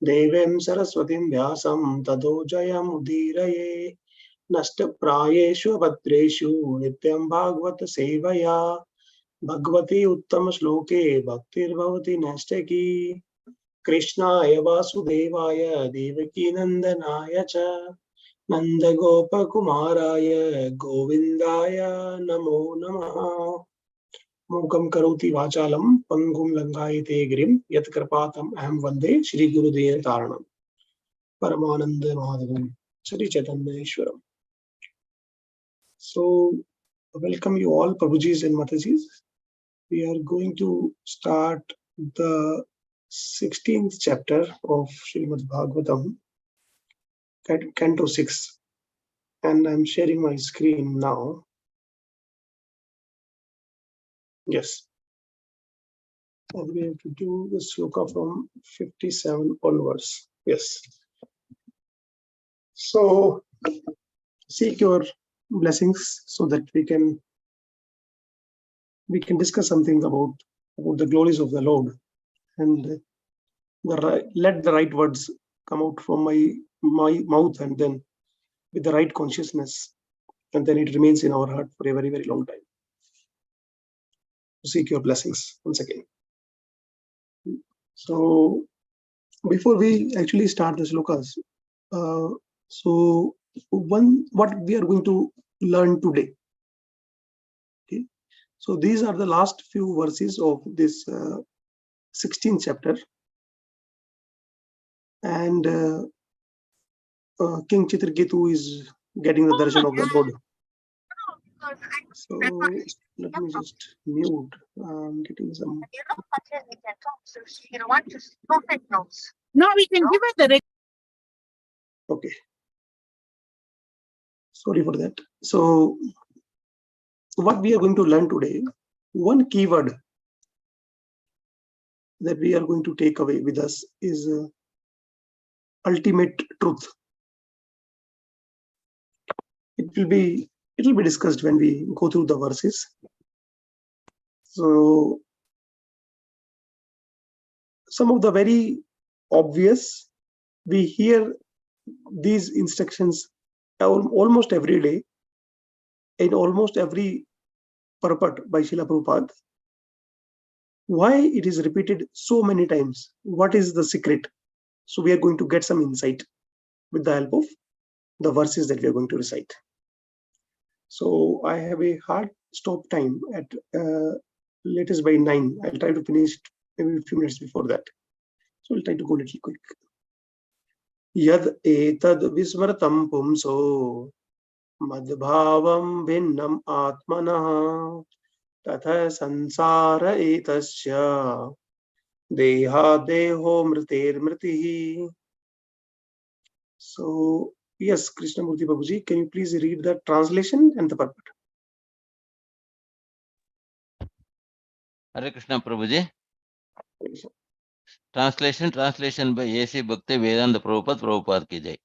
Devem Saraswatim Vyasam Tado Jayam Udiraye Nashtaprayeshu Abhadreshu Nityam Bhagavata Sevaya Bhagavati Uttama Shloke Bhaktir Bhavati Nashtaki Krishnaya Vasudevaya Devaki Nandanaya Cha Nanda Gopa Kumaraya Govindaya Namo Namaha Mukam Karoti Vachalam Pangum Langayate Grim Yat Karpatam Aham Vande Shri Gurudev Taranam Paramananda Madhavam Shri Chaitanya Ishwaram. So, welcome you all, Prabhujis and Matajis. We are going to start the 16th chapter of Srimad Bhagavatam, Canto 6. And I'm sharing my screen now. Yes. And we have to do the sloka from 57 onwards. Yes. So, seek your blessings so that we can discuss something about the glories of the Lord, and let the right words come out from my mouth, and then with the right consciousness, and then it remains in our heart for a very, very long time. Seek your blessings once again. So before we actually start the slokas, what we are going to learn today. Okay, so these are the last few verses of this 16th chapter, and King Chitraketu is getting the darshan of the Lord. So let me just mute. I'm getting some. No, we can give it the. Okay. Sorry for that. So what we are going to learn today, one keyword that we are going to take away with us is ultimate truth. It will be discussed when we go through the verses. So some of the very obvious, we hear these instructions almost every day in almost every purport by Srila Prabhupada. Why it is repeated so many times? What is the secret? So we are going to get some insight with the help of the verses that we are going to recite. So I have a hard stop time at latest by 9. I'll try to finish it maybe a few minutes before that. So I'll try to go a little quick. Yad etad vismratam pumso madbhavam vinnam atmanah tatha sansara etasya deha deho mriter mritihi. So yes, Krishnamurti Babuji, can you please read the translation and the purport? Hare Krishna Prabhuji. Translation by A.C. Bhakti Vedanta Prabhupada ki jai.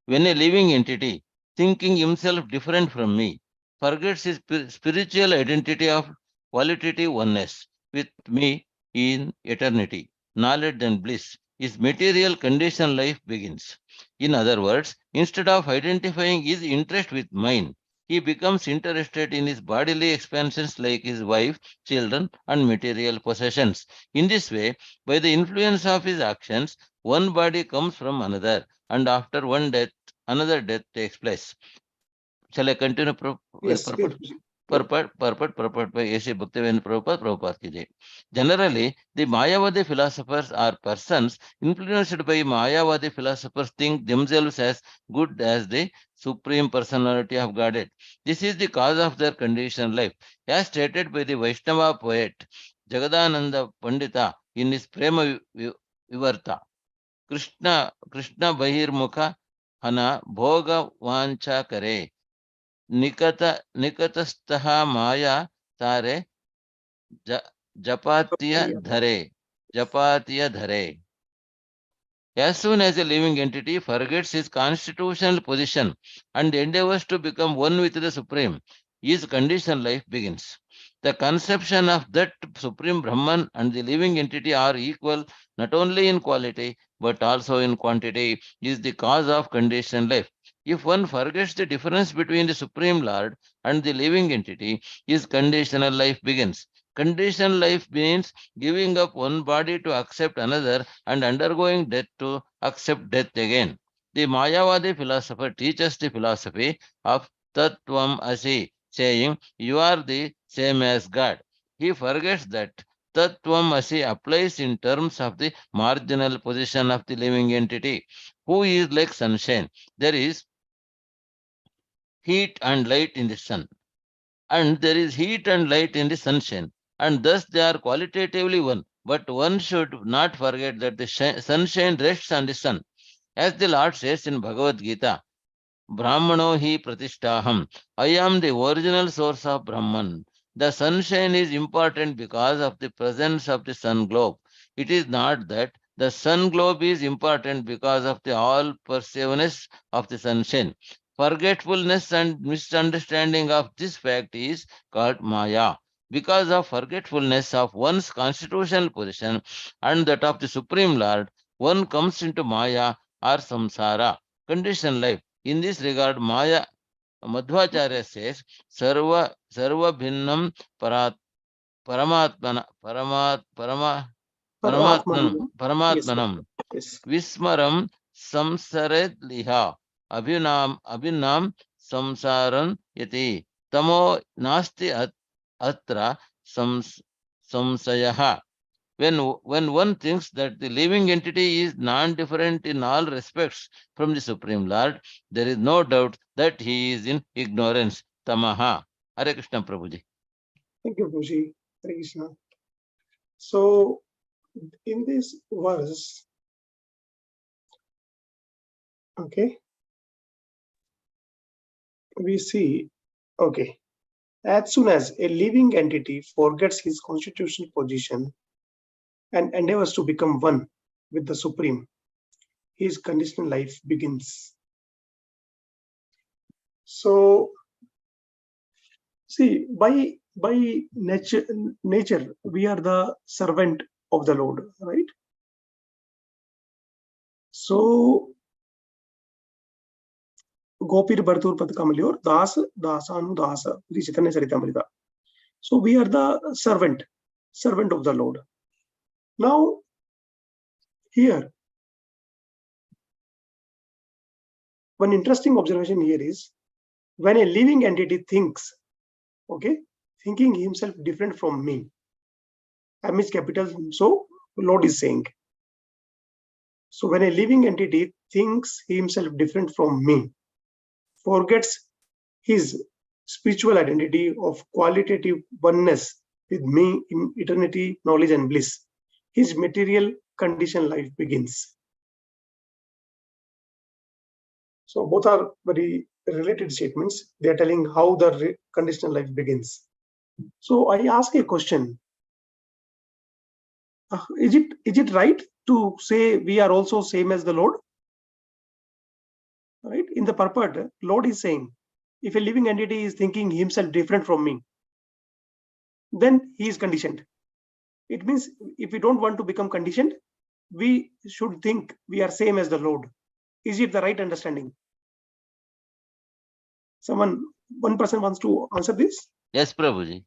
When a living entity, thinking himself different from me, forgets his spiritual identity of qualitative oneness with me in eternity, knowledge and bliss, his material conditioned life begins. In other words, instead of identifying his interest with mine, he becomes interested in his bodily expansions like his wife, children, and material possessions. In this way, by the influence of his actions, one body comes from another, and after one death, another death takes place. Shall I continue? Yes. Purport by A.C. Bhaktivedanta Prabhupada ki jai. Generally, the Mayavadi philosophers or persons influenced by Mayavadi philosophers think themselves as good as the Supreme Personality of Godhead. This is the cause of their conditioned life. As stated by the Vaishnava poet Jagadananda Pandita in his Prema Vivarta, Krishna Bahirmukha Hana Bhoga Vancha Kare निकटस्थः माया तारे जपात्य धरे. As soon as a living entity forgets his constitutional position and endeavors to become one with the Supreme, his conditioned life begins. The conception of that Supreme Brahman and the living entity are equal not only in quality but also in quantity, is the cause of conditioned life. If one forgets the difference between the Supreme Lord and the living entity, his conditional life begins. Conditional life means giving up one body to accept another and undergoing death to accept death again. The Mayavadi philosopher teaches the philosophy of Tattvam Asi, saying, "You are the same as God." He forgets that Tattvam Asi applies in terms of the marginal position of the living entity, who is like sunshine. There is heat and light in the sun, and there is heat and light in the sunshine, and thus they are qualitatively one. But one should not forget that the sunshine rests on the sun. As the Lord says in Bhagavad Gita, Brahmano hi pratishtaham. I am the original source of Brahman. The sunshine is important because of the presence of the sun globe. It is not that the sun globe is important because of the all pervasiveness of the sunshine. Forgetfulness and misunderstanding of this fact is called Maya. Because of forgetfulness of one's constitutional position and that of the Supreme Lord, one comes into Maya or samsara, conditioned life. In this regard, Maya Madhvacharya says, Sarva Bhinnam Parat Paramatmana Atman. Yes, Paramatmanam yes. Vismaram Samsared Liha Abhinam Samsaran Yati Tamo Nasti Atra Samsayaha. When one thinks that the living entity is non-different in all respects from the Supreme Lord, there is no doubt that he is in ignorance. Tamaha. Hare Krishna Prabhuji. Thank you, Prabhuji. Hare Krishna. So, in this verse, okay, we see, okay, as soon as a living entity forgets his constitutional position and endeavors to become one with the Supreme, his conditional life begins. So, see, by nature, we are the servant of the Lord, right? So, Gopir Bhartur Padkamalior, Das, Dasanu Dasa, Chaitanya Charitamrita. So we are the servant of the Lord. Now, here, one interesting observation here is when a living entity thinks, okay, thinking himself different from me, M is capital, so Lord is saying. So when a living entity thinks himself different from me, forgets his spiritual identity of qualitative oneness with me in eternity, knowledge, and bliss, his material condition life begins. So both are very related statements. They are telling how the conditional life begins. So I ask a question. Is it right to say we are also same as the Lord? Right? In the purport, Lord is saying, if a living entity is thinking himself different from me, then he is conditioned. It means if we don't want to become conditioned, we should think we are same as the Lord. Is it the right understanding? One person wants to answer this? Yes, Prabhuji.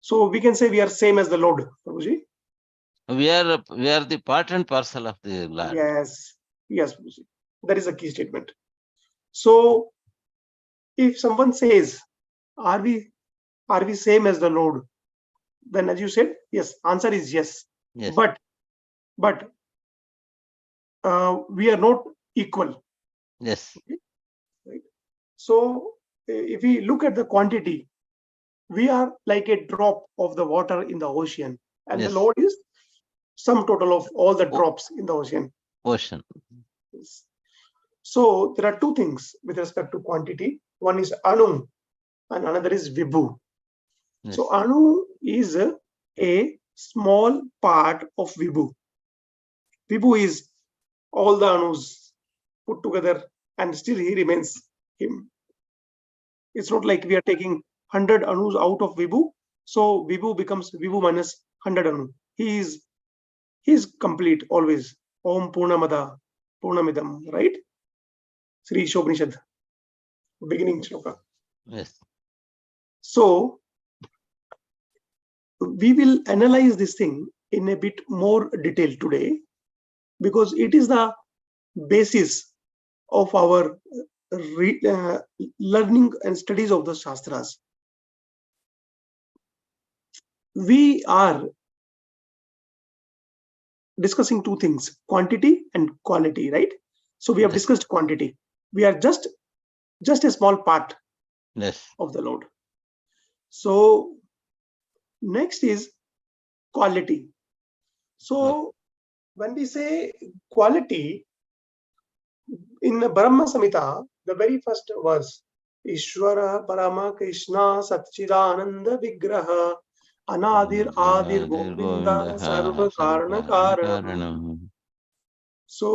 So we can say we are same as the Lord, Prabhuji. We are the part and parcel of the Lord. Yes, Prabhuji. That is a key statement. So if someone says, are we same as the Lord? Then as you said, yes, answer is yes. Yes. But we are not equal. Yes. Okay? Right. So if we look at the quantity, we are like a drop of the water in the ocean, and Yes. the Lord is sum total of all the drops in the ocean. Yes. So there are two things with respect to quantity. One is Anu and another is Vibhu. Yes. So Anu is a small part of Vibhu. Vibhu is all the Anus put together and still he remains him. It's not like we are taking 100 Anus out of Vibhu. So Vibhu becomes Vibhu minus 100 Anu. He is complete always Om Purnamada Purnamidam, right? Sri Shopanishad, beginning shloka. Yes. So we will analyze this thing in a bit more detail today, because it is the basis of our learning and studies of the Shastras. We are discussing two things, quantity and quality, right? So we have Yes. discussed quantity. We are just a small part Yes. of the load. So next is quality. So when we say quality, in Brahma Samhita, the very first verse, Ishvara Parama Krishna Satchidananda Vigraha Anadir Adir Govinda Sarva Karana Karanam. So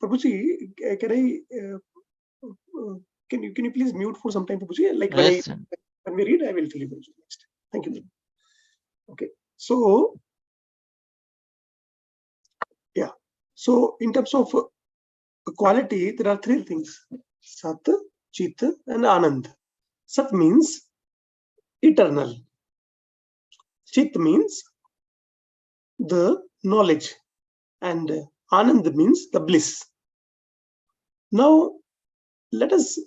Prabhuji, can you please mute for some time, Prabhuji? Like Yes. when we read, I will tell you next. Thank you. Okay. So yeah. So in terms of quality, there are three things: Sat, Chit, and Anand. Sat means eternal. Chit means the knowledge, and Anand means the bliss. Now let us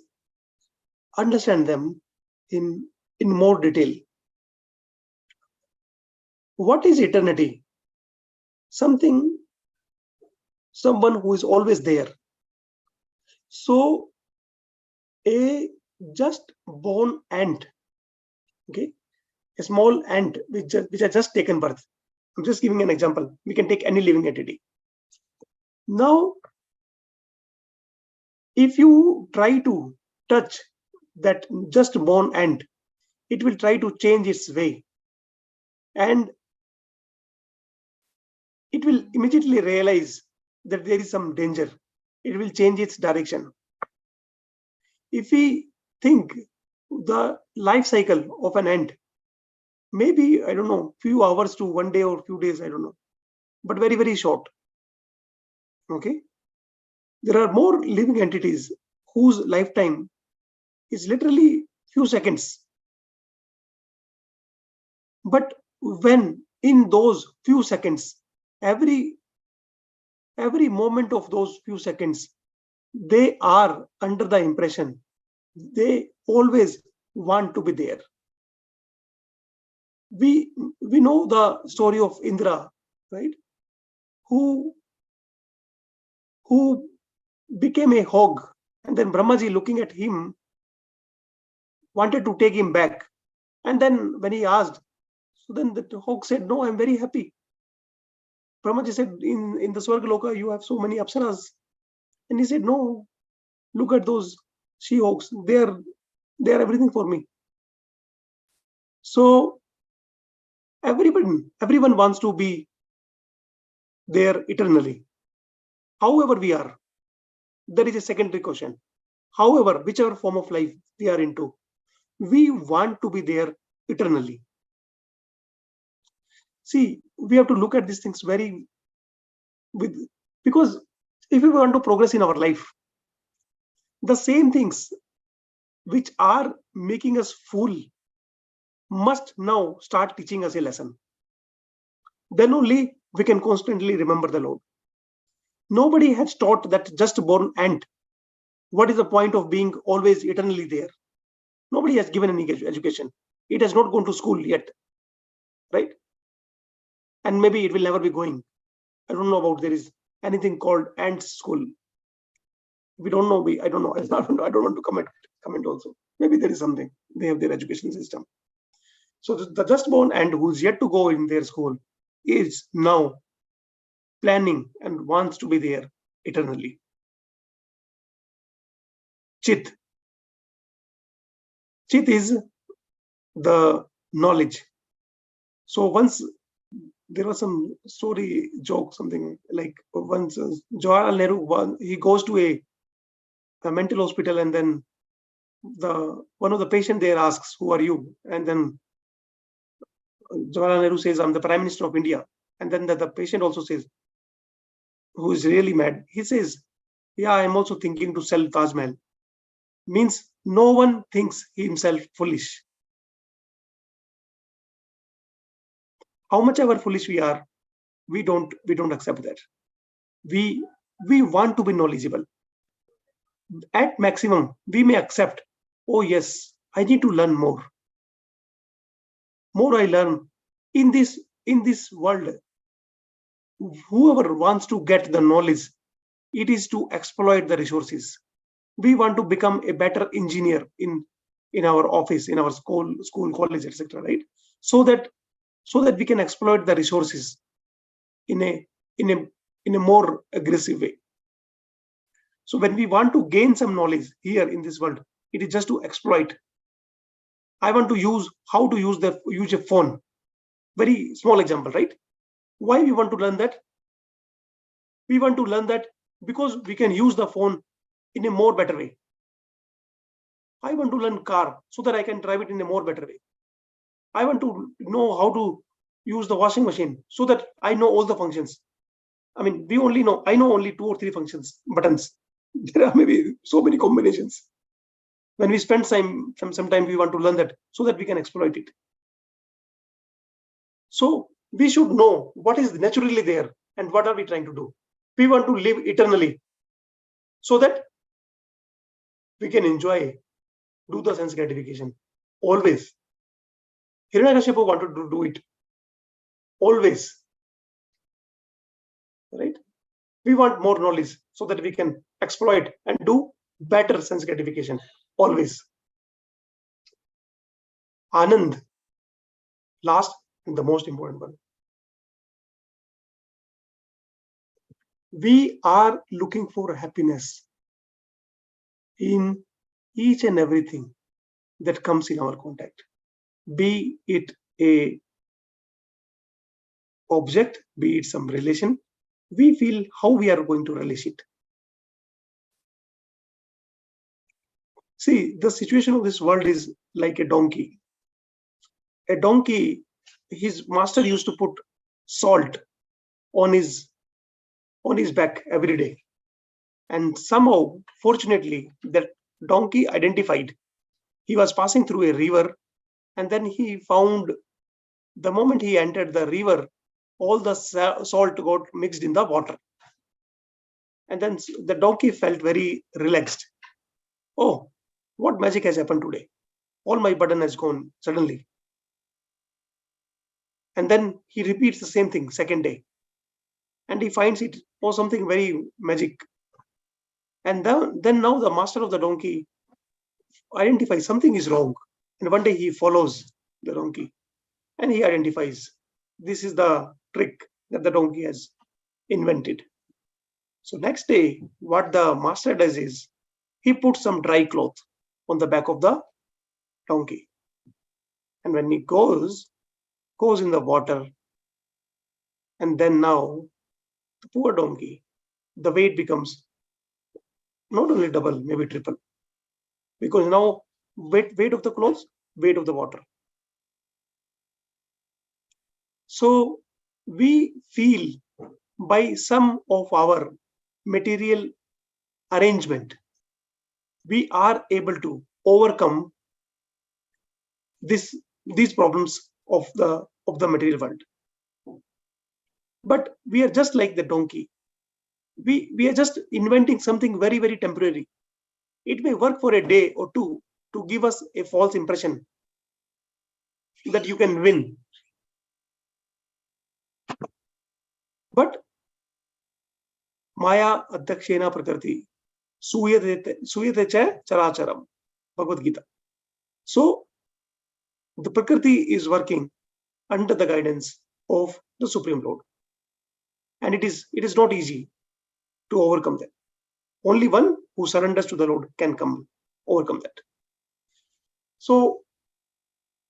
understand them in more detail. What is eternity? Someone who is always there. So a just born ant, okay, a small ant which has just taken birth. I'm just giving an example. We can take any living entity. Now, if you try to touch that just born ant, it will try to change its way, and it will immediately realize that there is some danger. It will change its direction. If we think the life cycle of an ant, maybe, I don't know, few hours to 1 day or few days, I don't know, but very, very short. Okay. There are more living entities whose lifetime is literally few seconds. But when in those few seconds, every moment of those few seconds, they are under the impression they always want to be there. We know the story of Indra, right? Who became a hog, and then Brahmaji, looking at him, wanted to take him back. And then when he asked, so then the hog said, "No, I'm very happy." Brahmaji said, in the Swarga Loka, you have so many apsaras. And he said, "No, look at those she-hogs. They are everything for me." So everyone wants to be there eternally. However we are, there is a secondary question. However, whichever form of life we are into, we want to be there eternally. See, we have to look at these things because if we want to progress in our life, the same things which are making us fool must now start teaching us a lesson. Then only we can constantly remember the Lord. Nobody has taught that just born ant what is the point of being always eternally there. Nobody has given any education. It has not gone to school yet, right? And maybe it will never be going. I don't know about there is anything called ant school. We don't know. I don't know. I don't want to comment also. Maybe there is something. They have their education system. So the just born ant who's yet to go in their school is now planning and wants to be there eternally. Chit. Chit is the knowledge. So once there was some story, joke, something like once Jawaharlal Nehru, he goes to a mental hospital, and then one of the patient there asks, "Who are you?" And then Jawaharlal Nehru says, "I'm the Prime Minister of India." And then the patient also says, who is really mad, he says, yeah, I'm also thinking to sell Taj Mahal. Means no one thinks himself foolish. How much ever foolish we are, we don't accept that. We want to be knowledgeable. At maximum, we may accept, oh yes, I need to learn more. More I learn in this world. Whoever wants to get the knowledge, it is to exploit the resources. We want to become a better engineer in our office, in our school, college, etc. Right? So that we can exploit the resources in a more aggressive way. So when we want to gain some knowledge here in this world, it is just to exploit. I want to use how to use a phone. Very small example, right? Why we want to learn that? We want to learn that because we can use the phone in a more better way. I want to learn car so that I can drive it in a more better way. I want to know how to use the washing machine so that I know all the functions. I mean, I know only 2 or 3 buttons. There are maybe so many combinations. When we spend some time, we want to learn that so that we can exploit it. So we should know what is naturally there and what are we trying to do. We want to live eternally so that we can enjoy, do the sense gratification always. Hiranyakashipu wanted to do it always, right? We want more knowledge so that we can exploit and do better sense gratification always. Anand, last and the most important one. We are looking for happiness in each and everything that comes in our contact, be it a object, be it some relation. We feel how we are going to relish it. See, the situation of this world is like a donkey. A donkey, his master used to put salt on his back every day. And somehow, fortunately, that donkey identified. He was passing through a river, and then he found the moment he entered the river, all the salt got mixed in the water. And then the donkey felt very relaxed. Oh, what magic has happened today? All my burden has gone suddenly. And then he repeats the same thing second day. And he finds it was something very magic. And then now the master of the donkey identifies something is wrong. And one day he follows the donkey and he identifies this is the trick that the donkey has invented. So next day, what the master does is he puts some dry cloth on the back of the donkey. And when he goes in the water, and then now the poor donkey, the weight becomes not only double, maybe triple. Because now weight of the clothes, weight of the water. So we feel by some of our material arrangement, we are able to overcome these problems of the material world. But we are just like the donkey. We are just inventing something very, very temporary. It may work for a day or two to give us a false impression that you can win. But Maya Adhyakshena Prakriti Suyate cha Characharam, Bhagavad Gita. So the Prakriti is working under the guidance of the Supreme Lord. And it is not easy to overcome that. Only one who surrenders to the Lord can overcome that. So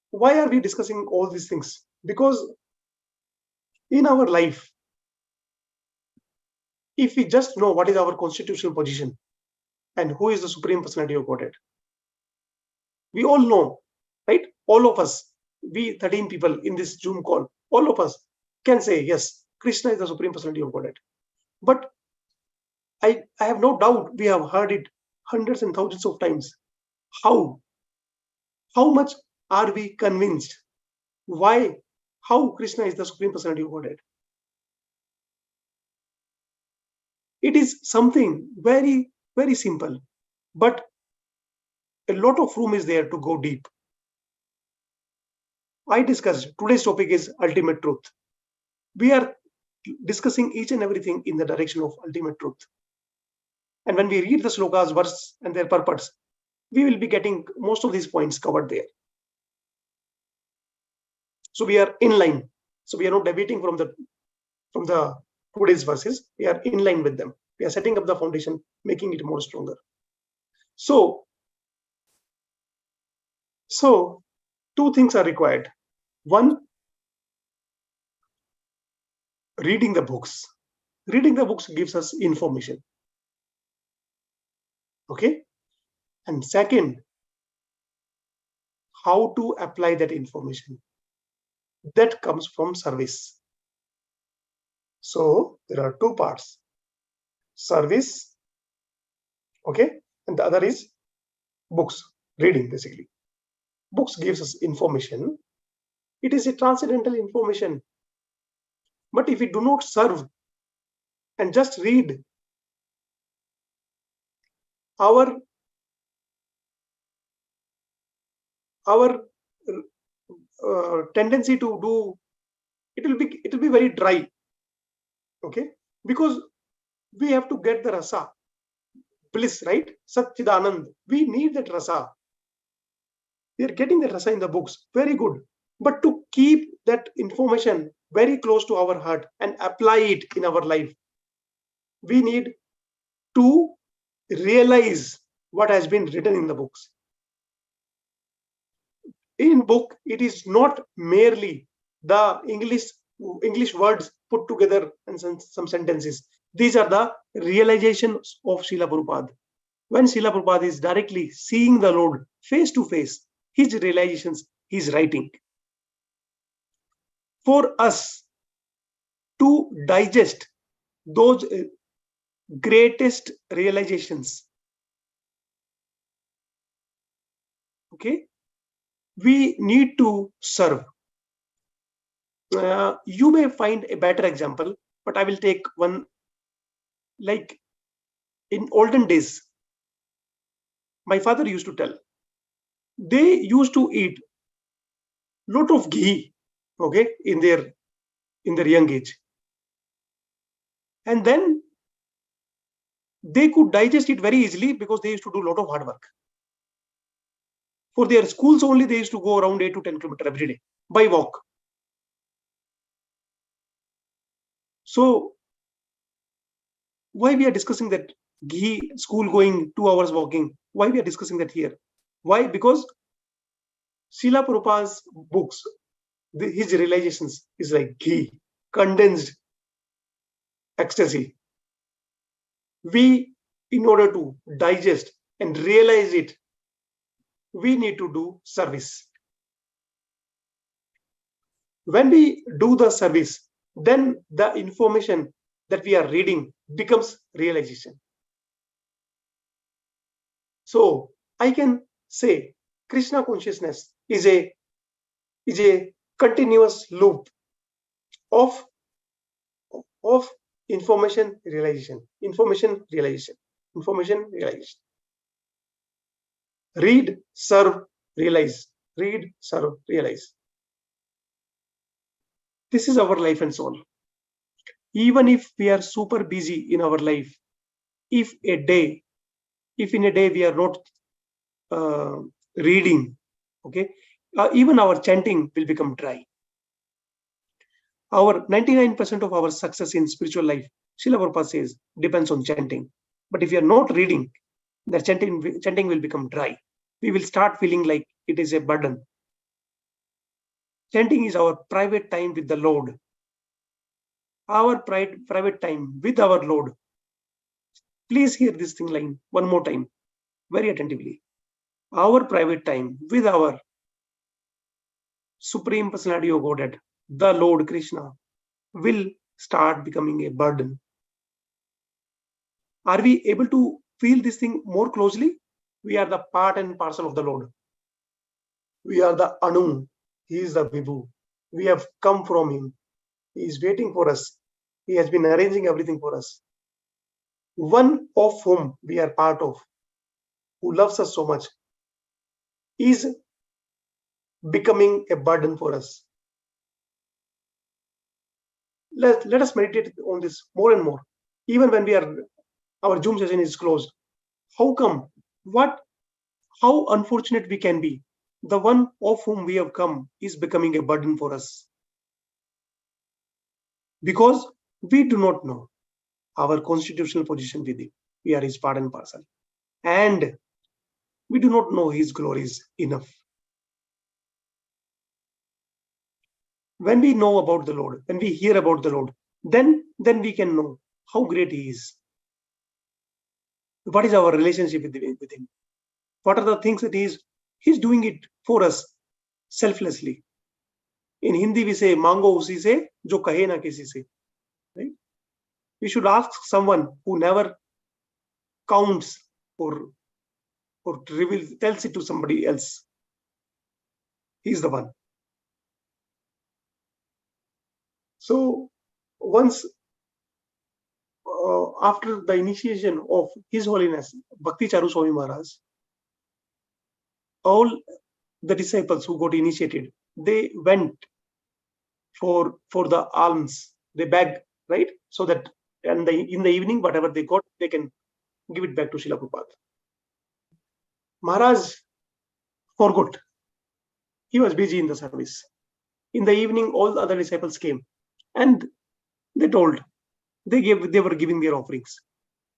why are we discussing all these things? Because in our life, if we just know what is our constitutional position and who is the Supreme Personality of Godhead, we all know, right? All of us, we 13 people in this Zoom call, all of us can say, yes, Krishna is the Supreme Personality of Godhead. But I have no doubt we have heard it hundreds and thousands of times. How much are we convinced? Why? How Krishna is the Supreme Personality of Godhead? It is something very, very simple, but a lot of room is there to go deep. I discussed, today's topic is ultimate truth. We are discussing each and everything in the direction of ultimate truth. And when we read the slokas, verse and their purpose, we will be getting most of these points covered there. So we are in line. So we are not deviating from the today's verses. We are in line with them. We are setting up the foundation, making it more stronger. So two things are required. One, reading the books. Reading the books gives us information. Okay. And second, how to apply that information. That comes from service. So there are two parts. Service, okay, and the other is books, reading basically. Books gives us information. It is a transcendental information. But if we do not serve and just read, our tendency to do it will be very dry. Okay, because we have to get the rasa, bliss, right? Satchidanand. We need that rasa. We are getting that rasa in the books. Very good. But to keep that information very close to our heart and apply it in our life, we need to realize what has been written in the books. In book, it is not merely the English words put together and some sentences. These are the realizations of Srila Prabhupada. When Srila Prabhupada is directly seeing the Lord face to face, his realizations he's writing. For us to digest those greatest realizations, okay, we need to serve. You may find a better example, but I will take one. Like in olden days, my father used to tell, they used to eat lot of ghee, okay, in their young age, and then they could digest it very easily because they used to do a lot of hard work. For their schools only, they used to go around 8 to 10 kilometers every day by walk. So why we are discussing that ghee, school going 2 hours walking? Why we are discussing that here? Why? Because Srila Prabhupada's books, his realizations is like ghee, condensed ecstasy. We, in order to digest and realize it, we need to do service. When we do the service, then the information that we are reading becomes realization. So I can say Krishna consciousness is a continuous loop of information realization. Read, serve, realize. Read, serve, realize. This is our life and soul. Even if we are super busy in our life, if in a day we are not reading, okay, even our chanting will become dry. Our 99% of our success in spiritual life, Srila Prabhupada says, depends on chanting. But if you are not reading, the chanting will become dry. We will start feeling like it is a burden. Chanting is our private time with the Lord. Our private time with our Lord. Please hear this thing line one more time, very attentively. Our private time with our Supreme Personality of Godhead, the Lord Krishna, will start becoming a burden. Are we able to feel this thing more closely? We are the part and parcel of the Lord. We are the Anu. He is the Vibhu. We have come from him. He is waiting for us. He has been arranging everything for us. One of whom we are part of, who loves us so much, is becoming a burden for us. Let us meditate on this more and more. Even when our Zoom session is closed. How come? How unfortunate we can be. The one of whom we have come is becoming a burden for us. Because we do not know our constitutional position with him. We are his part and parcel. And we do not know his glories enough. When we know about the Lord, when we hear about the Lord, then we can know how great he is. What is our relationship with him? What are the things that he's doing it for us selflessly. In Hindi we say, "Mango usi se, jo kahe na kisi se." Right? We should ask someone who never counts or tells it to somebody else. He's the one. So once after the initiation of His Holiness Bhakti Charu Swami Maharaj, all the disciples who got initiated, they went for the alms. They begged, right? So that in the evening, whatever they got, they can give it back to Srila Prabhupada. Maharaj forgot. He was busy in the service. In the evening, all the other disciples came and they told, they were giving their offerings.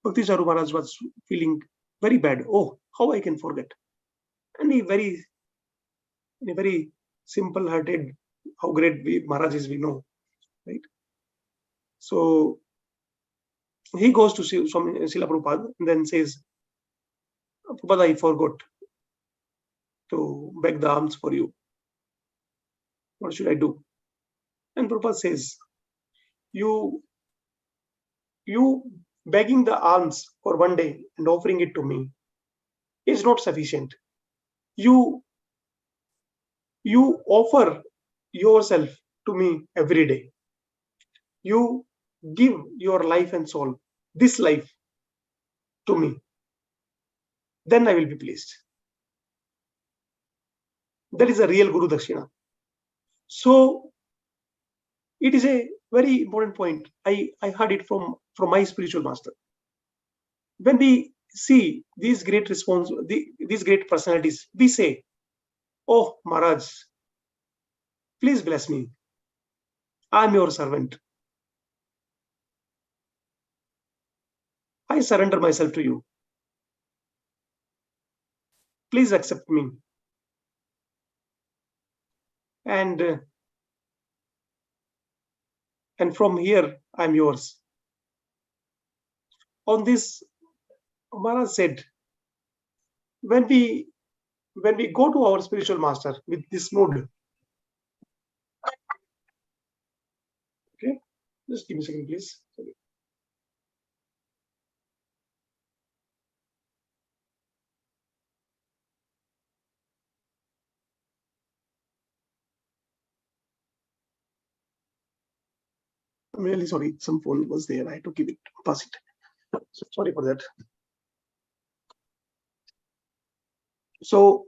Bhakti Charu Maharaj was feeling very bad. Oh, how I can forget? And in a very simple-hearted, how great Maharaj is, we know, right? So he goes to Srila Prabhupada and then says, Prabhupada, I forgot to beg the alms for you. What should I do? And Prabhupada says, you begging the alms for one day and offering it to me is not sufficient. You offer yourself to me every day. You give your life and soul, this life, to me. Then I will be pleased. That is a real Guru Dakshina. So it is a very important point. I heard it from my spiritual master. When we see these great these great personalities, we say, "Oh Maharaj, please bless me. I am your servant. I surrender myself to you. Please accept me. And from here, I am yours." On this, Maharaj said, when we go to our spiritual master with this mood, okay, just give me a second, please. Sorry. I'm really sorry. Some phone was there. I had to pass it. So sorry for that. So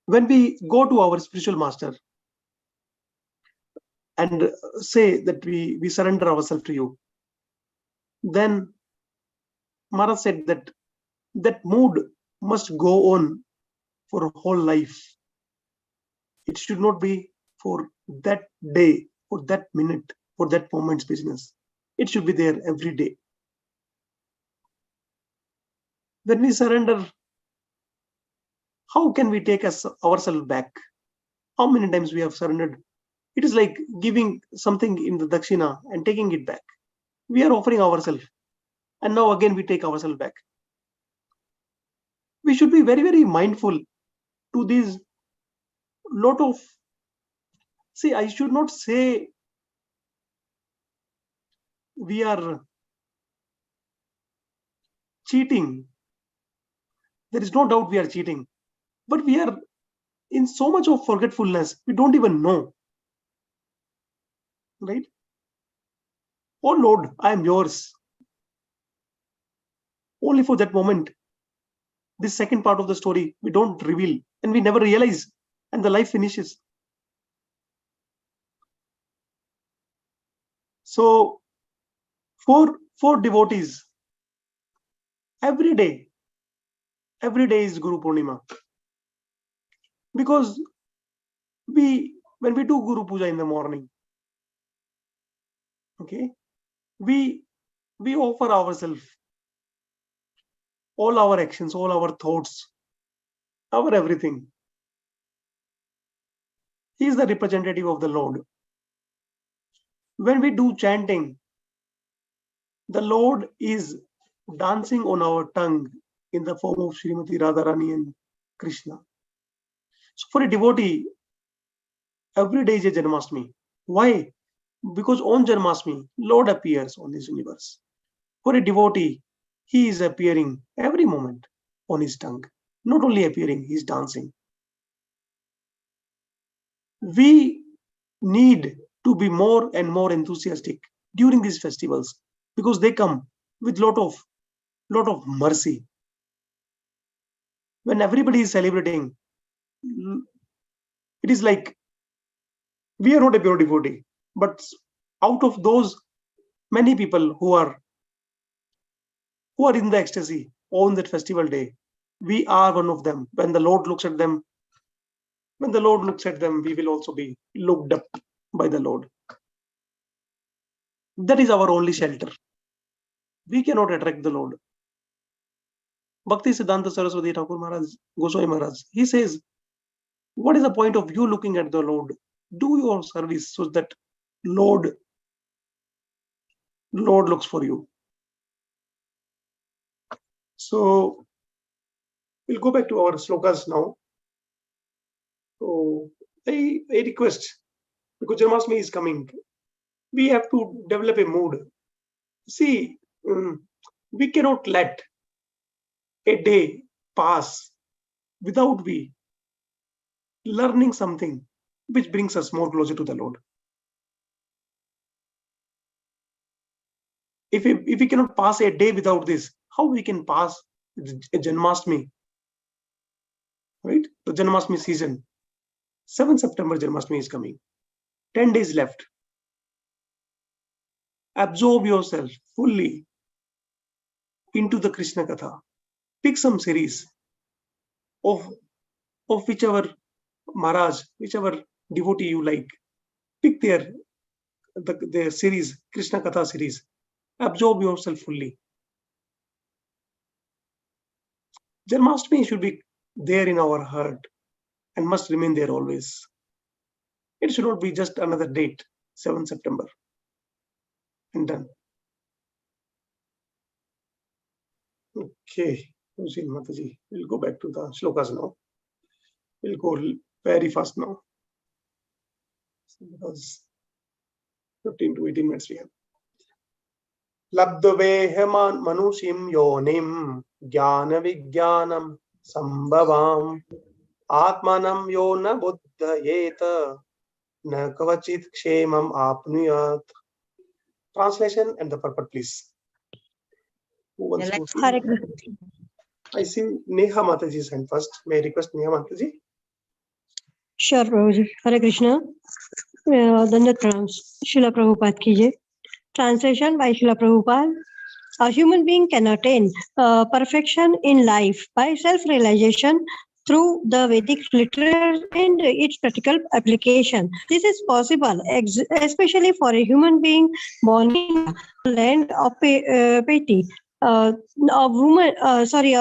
when we go to our spiritual master and say that we surrender ourselves to you, then Maharaj said that mood must go on for a whole life. It should not be for that day, for that minute, for that moment's business. It should be there every day. When we surrender, how can we take ourselves back? How many times we have surrendered? It is like giving something in the dakshina and taking it back. We are offering ourselves, and now again we take ourselves back. We should be very, very mindful to these lot of, see, I should not say we are cheating. There is no doubt we are cheating, but we are in so much of forgetfulness, we don't even know, right? Oh Lord, I am yours. Only for that moment. This second part of the story, we don't reveal and we never realize, and the life finishes. So for devotees, every day is Guru Purnima, because when we do Guru Puja in the morning, okay, we offer ourselves, all our actions, all our thoughts, our everything. He is the representative of the Lord. When we do chanting, the Lord is dancing on our tongue in the form of Srimati Radharani and Krishna. So for a devotee, every day is a Janmashtami. Why? Because on Janmashtami, Lord appears on this universe. For a devotee, he is appearing every moment on his tongue. Not only appearing, he is dancing. We need to be more and more enthusiastic during these festivals, because they come with lot of mercy. When everybody is celebrating, it is like we are not a pure devotee, but out of those many people who are in the ecstasy on that festival day, we are one of them. When the Lord looks at them, we will also be looked up by the Lord. That is our only shelter. We cannot attract the Lord. Bhakti Siddhanta Saraswati Thakur Maharaj, Goswami Maharaj, he says, what is the point of you looking at the Lord? Do your service so that Lord looks for you. So we'll go back to our slokas now. So I request, because Janmashtami is coming, we have to develop a mood. See, we cannot let a day pass without we learning something which brings us more closer to the Lord. If we cannot pass a day without this, how we can pass a Janmashtami, right? The Janmashtami season. 7th September Janmashtami is coming. 10 days left. Absorb yourself fully into the Krishna Katha. Pick some series of whichever Maharaj, whichever devotee you like. Pick their series, Krishna Katha series. Absorb yourself fully. Janmashtami should be there in our heart and must remain there always. It should not be just another date, 7th September, and done. Okay, Mataji, we'll go back to the shlokas now. We'll go very fast now, because 15 to 18 minutes we have. Labdveheman manushim yonim jnana vijnanam sambhavam atmanam yona buddhayeta na kavachit kshemam apnuyat. Translation and the purport, please. Who wants to? I see Neha Mataji's hand first. May I request Neha Mataji? Sure, Prabhuji. Hare Krishna. Dandat pranams. Srila Prabhupada ki jai. Translation by Srila Prabhupada. A human being can attain perfection in life by self-realization through the Vedic literature and its practical application. This is possible, especially for a human being born in the land of piety. A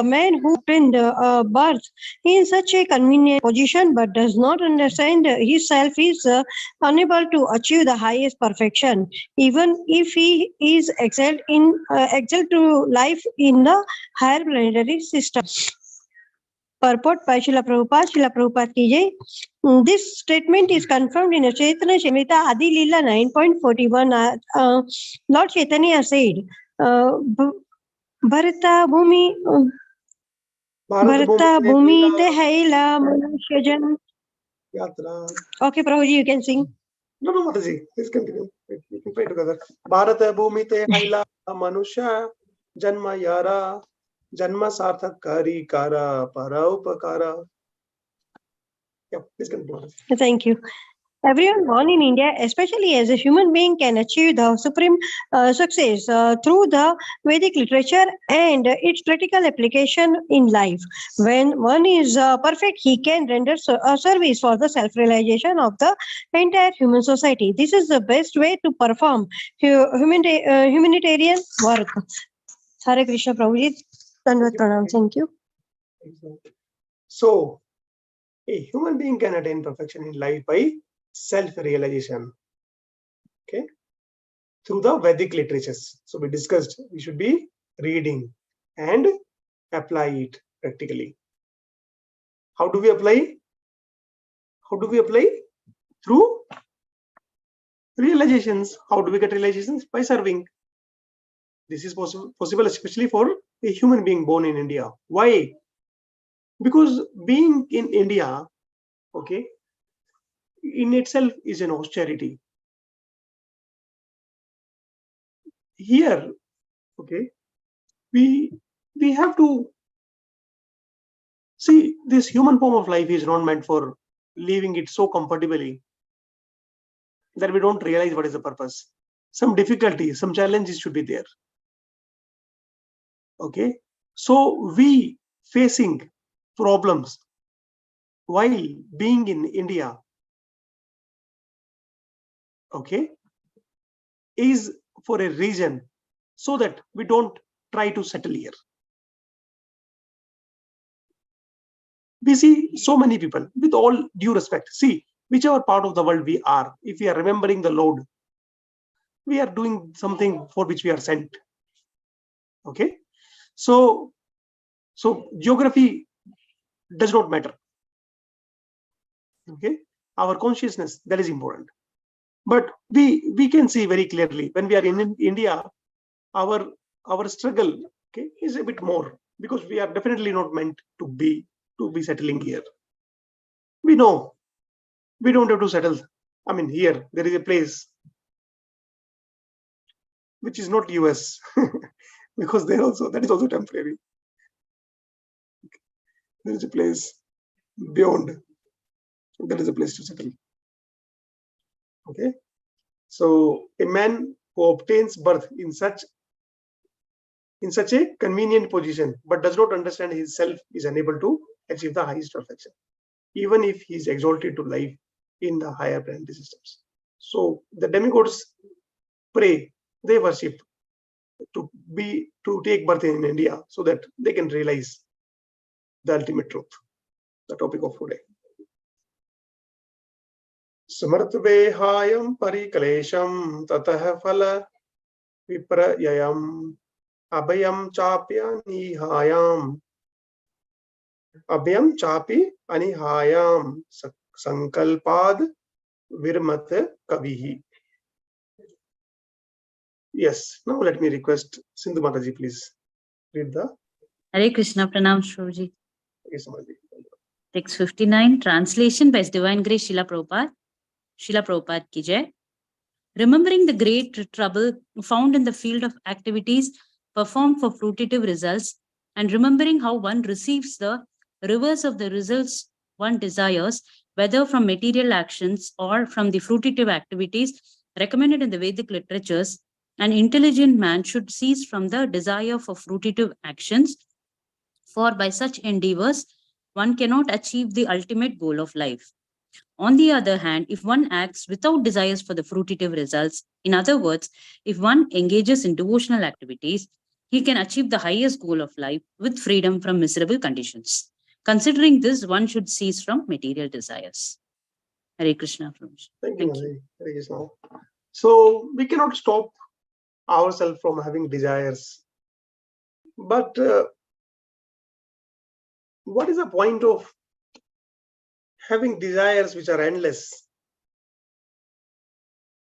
man who obtained birth in such a convenient position but does not understand himself is unable to achieve the highest perfection, even if he is excelled to life in the higher planetary system. purport by Srila Prabhupada. Srila Prabhupada ki jai. This statement is confirmed in a Chaitanya Charitamrita Adi Leela 9.41. Lord Chaitanya said, Bharata Bhumi Bharata Bhumi te haila Manushyajan. Yatra. Okay, Prabhuji, you can sing. No, Mataji, please continue. We can pray together. Bharata Bhumi te haila Manusha Janma Yara Janma Sarthak Kari Kara Paraupakara. Yeah, please continue. Thank you. Everyone born in India, especially as a human being, can achieve the supreme success through the Vedic literature and its practical application in life. When one is perfect, he can render a service for the self-realization of the entire human society. This is the best way to perform humanitarian work. Hare Krishna Prabhuji. Dandavat pranam. Thank you. So, a human being can attain perfection in life by self-realization, okay, through the Vedic literatures. So we discussed we should be reading and apply it practically. How do we apply? How do we apply? Through realizations. How do we get realizations? By serving. This is possible especially for a human being born in India. Why? Because being in India, okay, in itself is an austerity. Here, okay, we have to see this human form of life is not meant for living it so comfortably that we don't realize what is the purpose. Some difficulties, some challenges should be there. Okay, so we facing problems while being in India, okay, is for a reason so that we don't try to settle here. We see so many people, with all due respect, see whichever part of the world we are, if we are remembering the Lord, we are doing something for which we are sent. Okay, so geography does not matter. Okay, our consciousness, that is important. But we can see very clearly when we are in India, our struggle, okay, is a bit more, because we are definitely not meant to be settling here. We know we don't have to settle. I mean, here there is a place which is not US, because there also, that is also temporary. There is a place beyond. There is a place to settle. Okay, so a man who obtains birth in such a convenient position but does not understand his self is unable to achieve the highest perfection, even if he is exalted to life in the higher planetary systems. So the demigods pray, they worship to take birth in India so that they can realize the ultimate truth, the topic of today. Samartvehayam parikalesham tatah phala viprayayam abhayam chapya nihayam abhyam chapi anihayam sankalpad virmat kavihi. Yes, now let me request Sindhu Mataji, please read the Hare Krishna, Pranam Shruji. Yes, Mataji. Text 59, translation by His Divine Grace Srila Prabhupada. Srila Prabhupada ki jai. Remembering the great trouble found in the field of activities performed for fruitive results, and remembering how one receives the reverse of the results one desires, whether from material actions or from the fruitive activities recommended in the Vedic literatures, an intelligent man should cease from the desire for fruitive actions, for by such endeavors, one cannot achieve the ultimate goal of life. On the other hand, if one acts without desires for the fruitive results, in other words, if one engages in devotional activities, he can achieve the highest goal of life with freedom from miserable conditions. Considering this, one should cease from material desires. Hare Krishna. Thank you. Hare Krishna. So we cannot stop ourselves from having desires, but what is the point of having desires which are endless?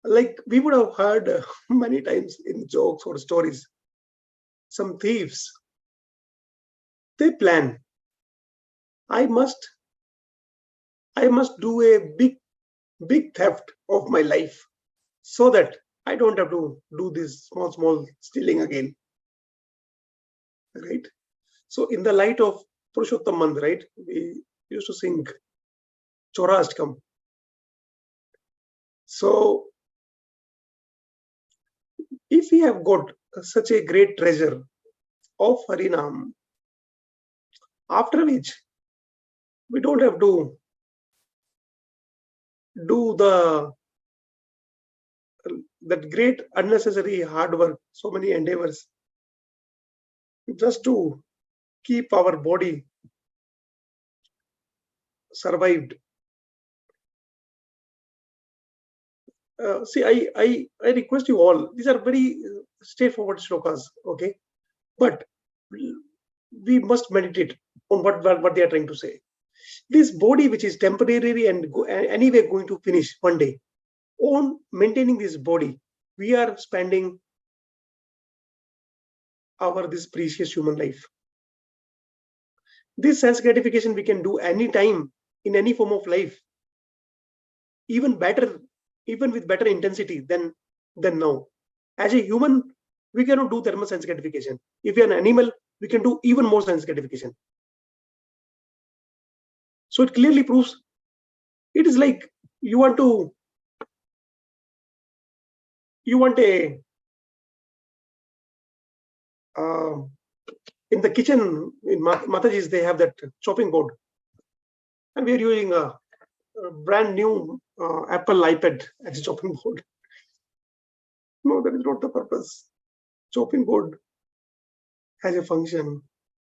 Like we would have heard many times in jokes or stories, some thieves, they plan, I must do a big theft of my life so that I don't have to do this small stealing again, right? So in the light of Purushottam Mantra, right, we used to sing Chorastkam. So if we have got such a great treasure of Harinam, after which we don't have to do that great unnecessary hard work, so many endeavors, just to keep our body survived. See, I request you all, these are very straightforward shlokas, okay? But we must meditate on what they are trying to say. This body, which is temporary and anyway going to finish one day, on maintaining this body, we are spending this precious human life. This sense gratification we can do anytime in any form of life, even better, even with better intensity than now. As a human, we cannot do thermal sense gratification. If we are an animal, we can do even more sense gratification. So it clearly proves, it is like you want a in the kitchen, in Mataji's, they have that chopping board, and we are using a brand new Apple iPad as a chopping board. No, that is not the purpose. Chopping board has a function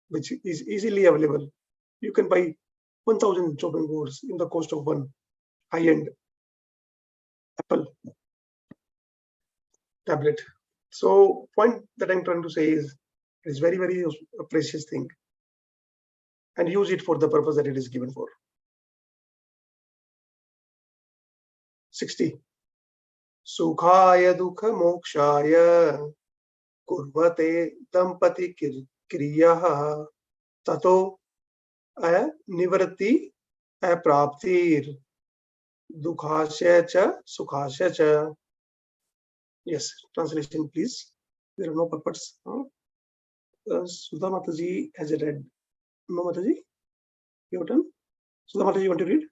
which is easily available. You can buy 1,000 chopping boards in the cost of one high-end Apple tablet. So point that I'm trying to say is, it's very, very a precious thing, and use it for the purpose that it is given for. 60. Sukhaya dukha mokshaya kurvate dampati kriyaha tato nivrati apraptir dukhasya cha sukhasya cha. Yes, translation please. There are no purports. Sudha Mataji has read. No, Mataji? Your turn. Sudha Mataji, you want to read?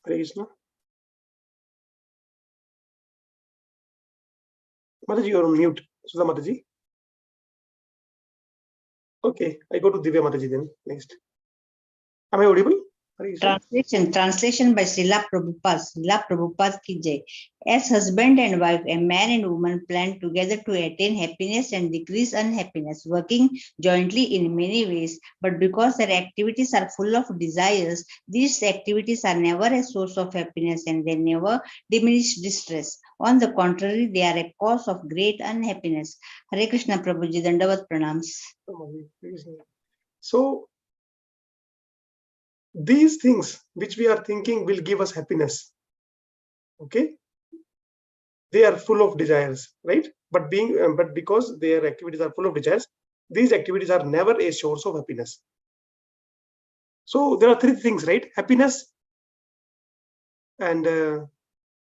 Hare Krishna. Mataji, you are on mute. Sudha Mataji. Okay, I go to Divya Mataji then next. Am I audible? Translation by Srila Prabhupada. Srila Prabhupada ki jai. As husband and wife, a man and woman plan together to attain happiness and decrease unhappiness, working jointly in many ways. But because their activities are full of desires, these activities are never a source of happiness and they never diminish distress. On the contrary, they are a cause of great unhappiness. Hare Krishna Prabhuji, Dandavat Pranams. So, these things which we are thinking will give us happiness, okay, they are full of desires, right? But because their activities are full of desires, these activities are never a source of happiness. So there are three things, right? Happiness and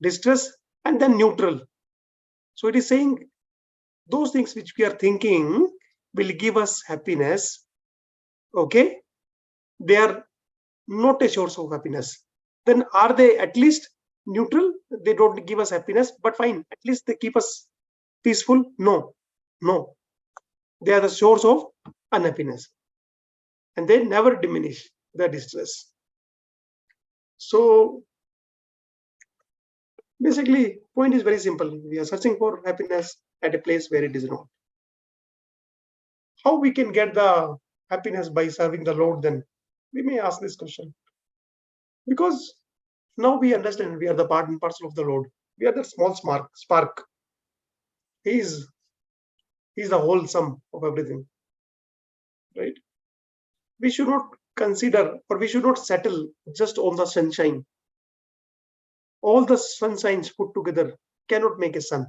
distress and then neutral. So it is saying those things which we are thinking will give us happiness, okay, they are not a source of happiness. Then are they at least neutral? They don't give us happiness, but fine, at least they keep us peaceful? No, they are the source of unhappiness, and they never diminish the distress. So basically, point is very simple. We are searching for happiness at a place where it is not. How we can get the happiness by serving the Lord? Then we may ask this question, because now we understand we are the part and parcel of the Lord. We are the small spark. He's the whole sum of everything. right? We should not consider, or we should not settle just on the sunshine. All the sunshines put together cannot make a sun.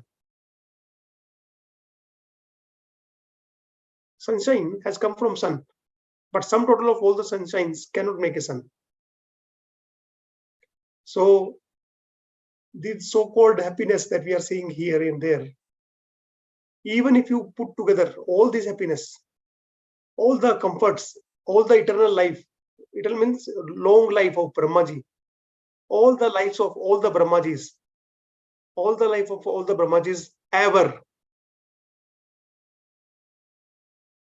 Sunshine has come from sun, but sum total of all the sunshines cannot make a sun. So the so-called happiness that we are seeing here and there, even if you put together all this happiness, all the comforts, all the eternal life, eternal means long life of Brahmaji, all the lives of all the Brahmajis, all the life of all the Brahmajis ever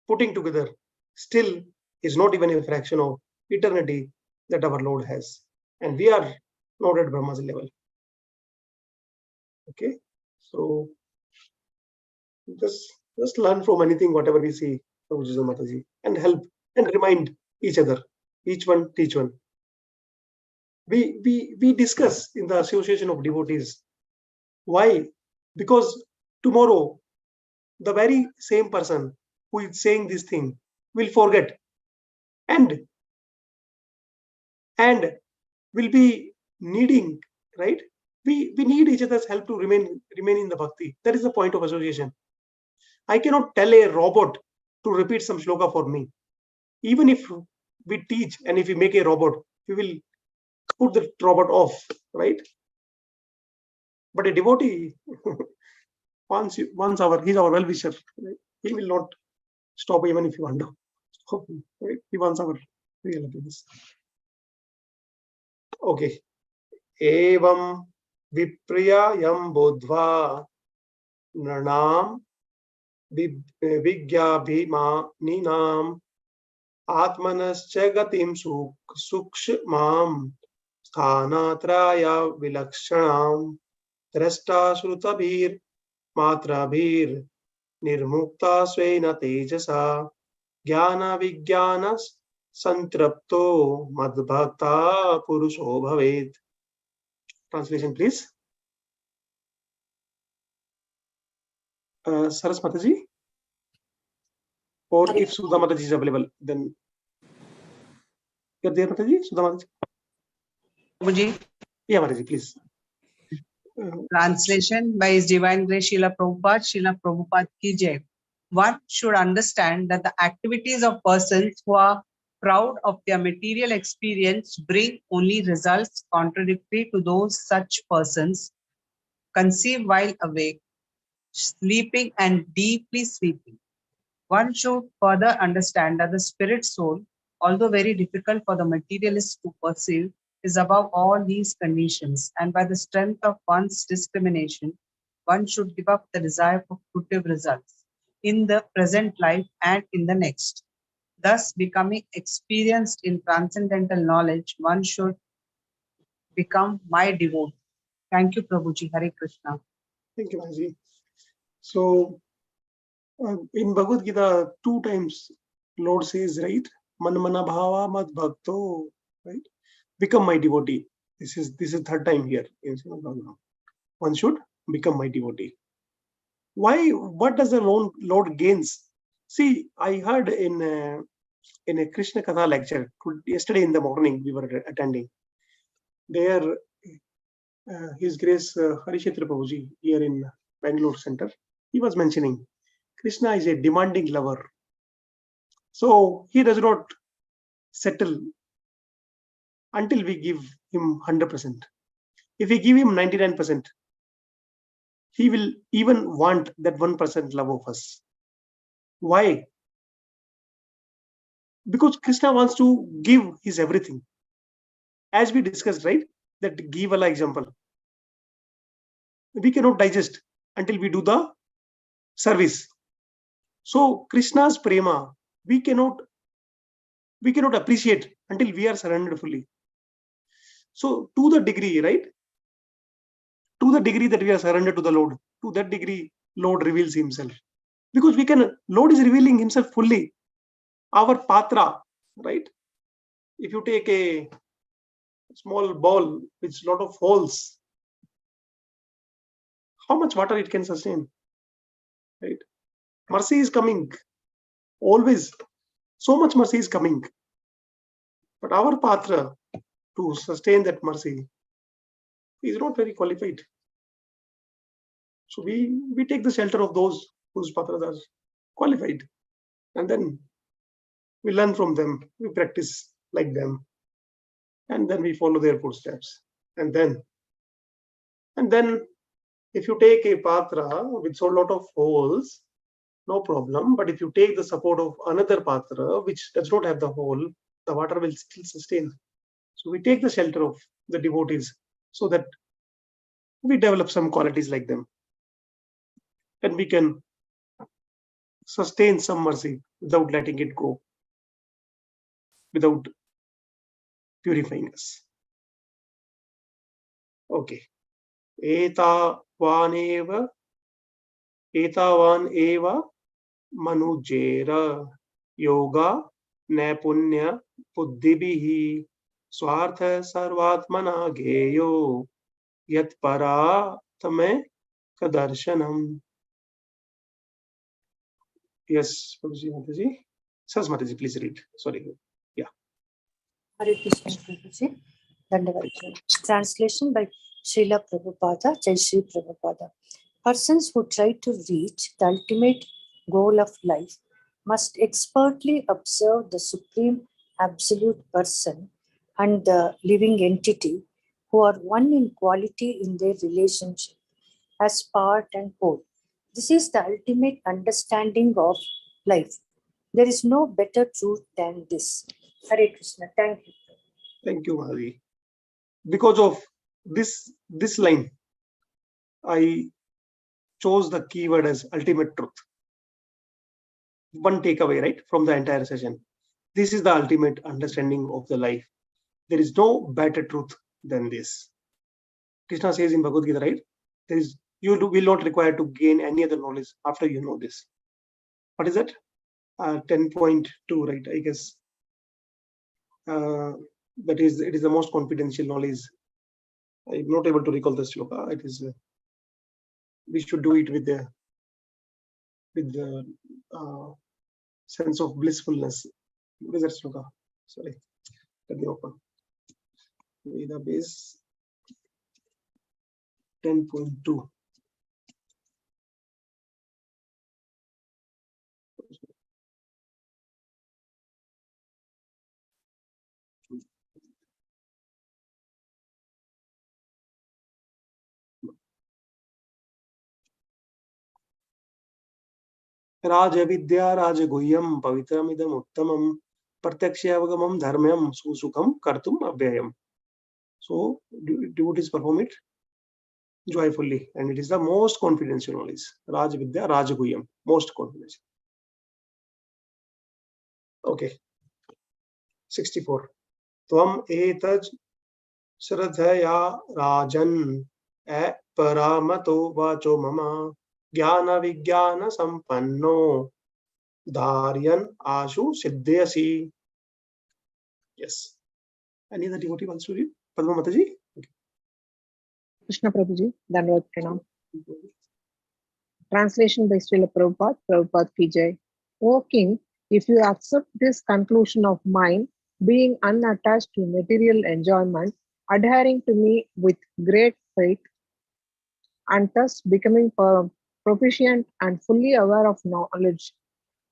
putting together, still is not even a fraction of eternity that our Lord has. And we are not at Brahma's level. Okay, so just learn from anything, whatever we see from Jisu Mataji, and help and remind each other, each one teach one. We discuss in the association of devotees. Why? Because tomorrow the very same person who is saying this thing will forget and will be needing, right? We need each other's help to remain in the bhakti. That is the point of association. I cannot tell a robot to repeat some shloka for me. Even if we teach and if we make a robot, we will put the robot off, right? But a devotee, once he's our well-wisher, right? He will not stop even if you want to stop him, right? He wants our real happiness. Okay. Evam vipriya yam bodhva nanam vigyabhimaninam atmanascha gatim sukshmam sthanatraya vilakshanam drashta shrutabhir matrabhir nirmukta svena tejasa jnana vijnana santrapto madbhakta purusho bhavet. Translation, please. Saras Mataji, or if Sudha Mataji is available, then you're there, Mataji. Sudha Mataji. Prabhuji. Yeah, Mataji, please. Translation by His Divine Grace Srila Prabhupada ki jai. One should understand that the activities of persons who are proud of their material experience bring only results contradictory to those such persons conceive while awake, sleeping, and deeply sleeping. One should further understand that the spirit soul, although very difficult for the materialist to perceive, is above all these conditions, and by the strength of one's discrimination, one should give up the desire for fruitive results in the present life and in the next. Thus, becoming experienced in transcendental knowledge, one should become my devotee. Thank you, Prabhuji. Hare Krishna. Thank you, Mataji. So, in Bhagavad Gita, 2 times Lord says, right? Manmana bhava mad bhakto, right? Become my devotee. This is 3rd time here in Srimad Bhagavatam. One should become my devotee. Why? What does the Lord gains? See, I heard in a Krishna Katha lecture yesterday in the morning we were attending. There, His Grace Harishetra Prabhuji here in Bangalore Center, he was mentioning Krishna is a demanding lover. So he does not settle until we give him 100%. If we give him 99%, he will even want that 1% love of us. Why? Because Krishna wants to give his everything. As we discussed, right? That Givala example. We cannot digest until we do the service. So Krishna's prema, we cannot appreciate until we are surrendered fully. So to the degree, right? To the degree that we are surrendered to the Lord, to that degree, Lord reveals himself. Because Lord is revealing himself fully. Our patra, right? If you take a small bowl with a lot of holes, how much water it can sustain, right? Mercy is coming always. So much mercy is coming. But our patra to sustain that mercy is not very qualified. So we take the shelter of those whose patras are qualified. And then we learn from them, we practice like them. And then we follow their footsteps. And then if you take a patra with so lot of holes, no problem. But if you take the support of another patra which does not have the hole, the water will still sustain. So we take the shelter of the devotees so that we develop some qualities like them. And we can sustain some mercy without letting it go, without purifying us. Okay. Etavan eva manujera yoga naipunya buddhibhihi swartha sarvatmana geyo yat paratame kadarshanam. Yes, Mataji. Sas Mataji, please read. Sorry. Yeah. Hare Krishna, Prabhuji. Dandavad. Translation by Srila Prabhupada, Jai Shri Prabhupada. Persons who try to reach the ultimate goal of life must expertly observe the Supreme Absolute Person and the living entity who are one in quality in their relationship as part and whole. This is the ultimate understanding of life. There is no better truth than this. Hare Krishna. Thank you. Thank you, Mahavi. Because of this line, I chose the keyword as ultimate truth. One takeaway, right, from the entire session. This is the ultimate understanding of the life. There is no better truth than this. Krishna says in Bhagavad Gita, right? You will not require to gain any other knowledge after you know this. What is that? 10.2, right? I guess it is the most confidential knowledge. I'm not able to recall the shloka. It is. We should do it with the sense of blissfulness. What is that shloka? Sorry, let me open. Veda base 10.2. Rajavidya Rajaguhyam Pavitramidam Uttamam Pratyakshavgamam Dharmyam Susukham Kartum Abhyayam. So devotees perform it joyfully, and it is the most confidential knowledge. Rajavidya Rajaguhyam, most confidential. Okay. 64. Tvam etaj Shraddhaya Rajan Paramato Vacho Mama Jnana Vijnana Sampanno Dharyan Ashu Siddhyasi. Yes. Any other devotee wants to read? Padma Mataji? Okay. Krishna Prabhuji, Dandavad Pranam. Translation by Srila Prabhupada, Prabhupada Ki Jai. O King, if you accept this conclusion of mine, being unattached to material enjoyment, adhering to me with great faith, and thus becoming proficient and fully aware of knowledge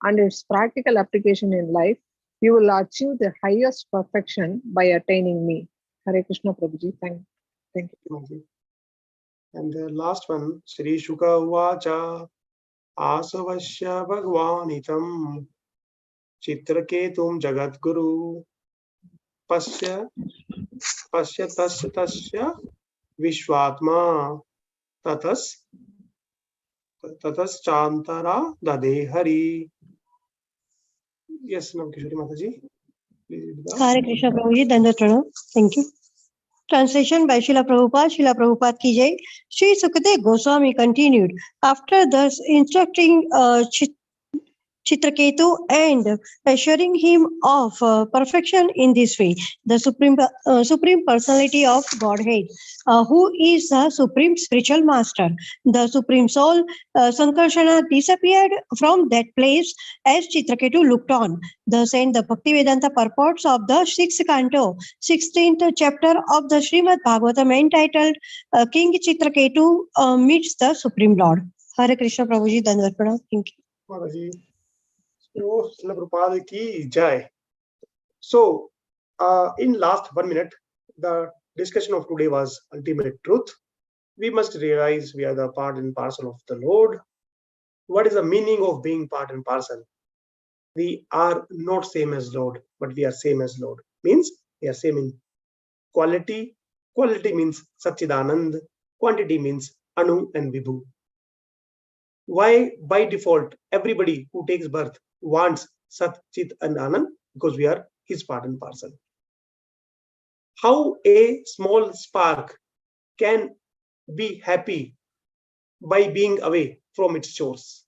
and its practical application in life, you will achieve the highest perfection by attaining me. Hare Krishna Prabhuji. Thank you. And the last one, Shri Shuka Uvacha Asavasya Bhagwanitam Chitraketum Jagadguru Pasya Tasya Vishwatma Tatas Chantara Dade Hari. Yes, Namkishori Mataji. Hare Krishna Prabhuji, Dandavad Pranam. Thank you. Translation by Srila Prabhupada Ki Jai. Sri Sukadev Goswami continued, after thus instructing Chitraketu and assuring him of perfection in this way. The Supreme Personality of Godhead, who is the Supreme Spiritual Master. The Supreme Soul, Sankarsana, disappeared from that place as Chitraketu looked on. Thus end the Bhaktivedanta purports of the 6th canto, 16th chapter of the Srimad Bhagavatam entitled King Chitraketu meets the Supreme Lord. Hare Krishna Prabhuji, Dandavat Pranam. Thank you. Maharaji. So, Srila Prabhupada ki jai. So, in last 1 minute, the discussion of today was ultimate truth. We must realize we are the part and parcel of the Lord. What is the meaning of being part and parcel? We are not same as Lord, but we are same as Lord. Means we are same in quality. Quality means Satchidanand. Quantity means Anu and Vibhu. Why by default everybody who takes birth wants Sat, Chit and Anand? Because we are his part and parcel. How a small spark can be happy by being away from its source?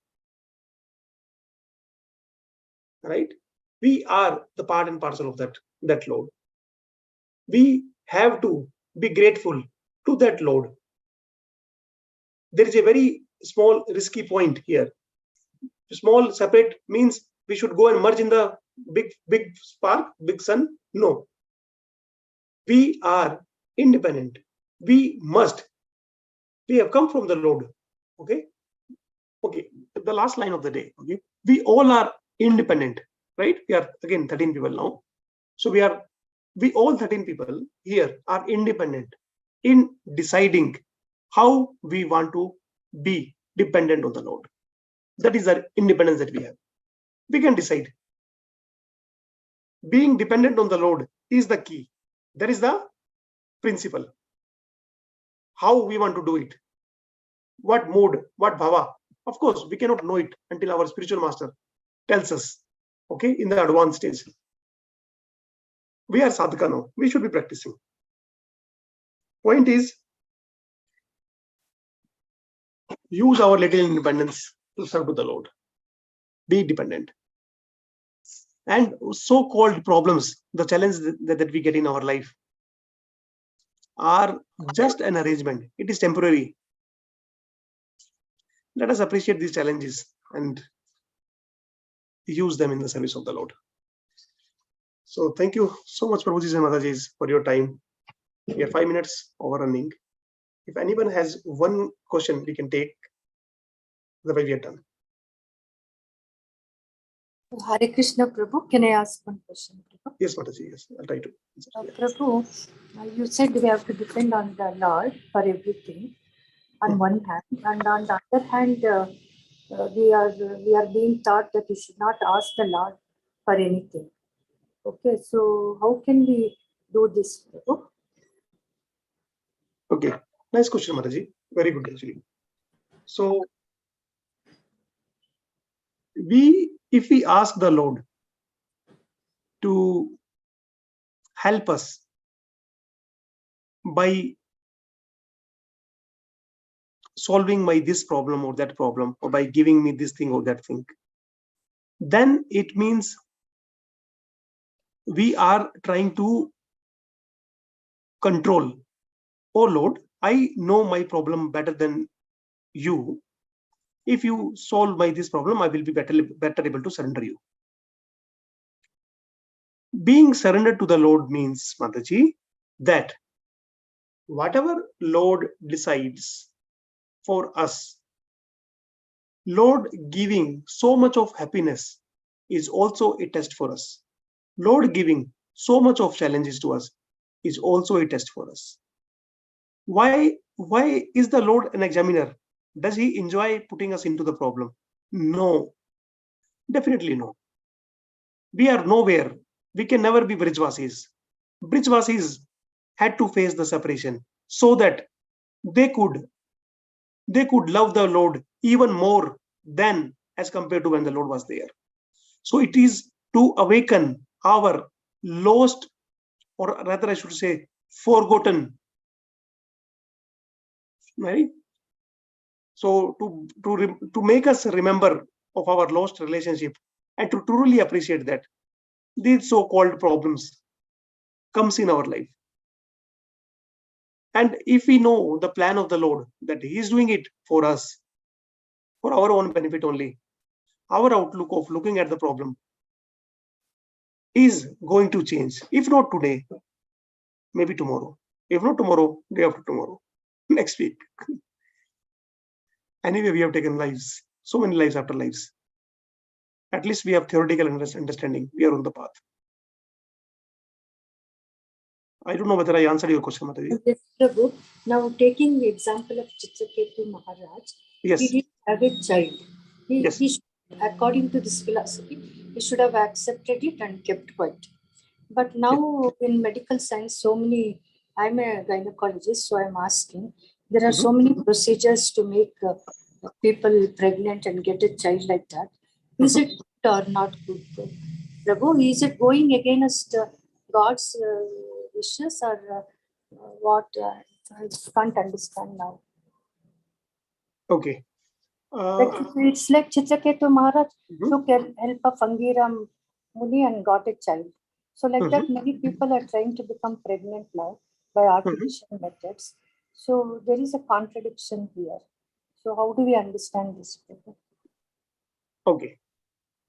Right? We are the part and parcel of that Lord. We have to be grateful to that Lord. There is a very small risky point here. Small separate means we should go and merge in the big spark, big sun. No. We are independent. We have come from the Lord. Okay. The last line of the day. Okay. We all are independent, right? We are again 13 people now. So we all 13 people here are independent in deciding how we want to be dependent on the Lord. That is the independence that we have. We can decide. Being dependent on the Lord is the key. That is the principle. How we want to do it. What mode, what bhava. Of course, we cannot know it until our spiritual master tells us. Okay, in the advanced stage. We are sadhaka now. We should be practicing. Point is, use our little independence to serve to the Lord. Be dependent. And so-called problems, the challenges that we get in our life are just an arrangement. It is temporary. Let us appreciate these challenges and use them in the service of the Lord. So thank you so much, Prabhuji and Madajis, for your time. We are 5 minutes overrunning. If anyone has one question, we can take. Otherwise, we are done. Hare Krishna Prabhu, can I ask one question? Prabhu? Yes, Mataji, yes, I'll try to. Prabhu, you said we have to depend on the Lord for everything on one hand, and on the other hand, we are being taught that we should not ask the Lord for anything. Okay, so how can we do this, Prabhu? Okay, nice question, Mataji. Very good, actually. So, if we ask the Lord to help us by solving this problem or that problem, or by giving me this thing or that thing, then it means we are trying to control. Oh Lord, I know my problem better than you. If you solve this problem, I will be better able to surrender you. Being surrendered to the Lord means, Mataji, that whatever Lord decides for us, Lord giving so much of happiness is also a test for us. Lord giving so much of challenges to us is also a test for us. Why is the Lord an examiner? Does he enjoy putting us into the problem? No, definitely no. We are nowhere. We can never be Brijvasis. Brijvasis had to face the separation so that they could love the Lord even more than as compared to when the Lord was there. So it is to awaken our lost, or rather I should say forgotten, right? So to make us remember of our lost relationship and to truly appreciate that these so-called problems comes in our life. And if we know the plan of the Lord, that He is doing it for us, for our own benefit only, our outlook of looking at the problem is going to change. If not today, maybe tomorrow. If not tomorrow, day after tomorrow, next week. Anyway, we have taken lives, so many lives after lives. At least we have theoretical understanding. We are on the path. I don't know whether I answered your question, Mataji. Yes, Prabhu. Now, taking the example of Chitraketu Maharaj, Yes. he didn't have a child. Yes. He should, according to this philosophy, he should have accepted it and kept quiet. But now in medical science, so many, I'm a gynecologist, so I'm asking, there are so many procedures to make people pregnant and get a child like that. Is it good or not good? Prabhu, is it going against God's wishes or what? I can't understand now. Okay. It's like Chitraketu Maharaj took help of Angiram Muni and got a child. So like that, many people are trying to become pregnant now by artificial methods. So there is a contradiction here. So how do we understand this? Okay.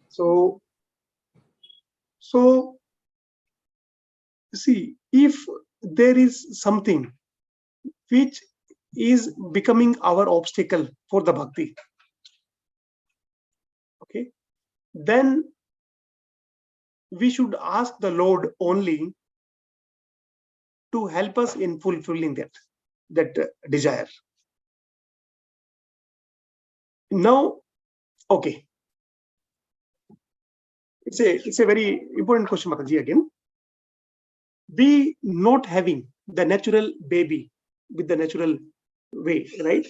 So see, if there is something which is becoming our obstacle for the bhakti, okay, then we should ask the Lord only to help us in fulfilling that desire. Now, okay, it's a very important question, Mataji, again. We not having the natural baby with the natural way, right,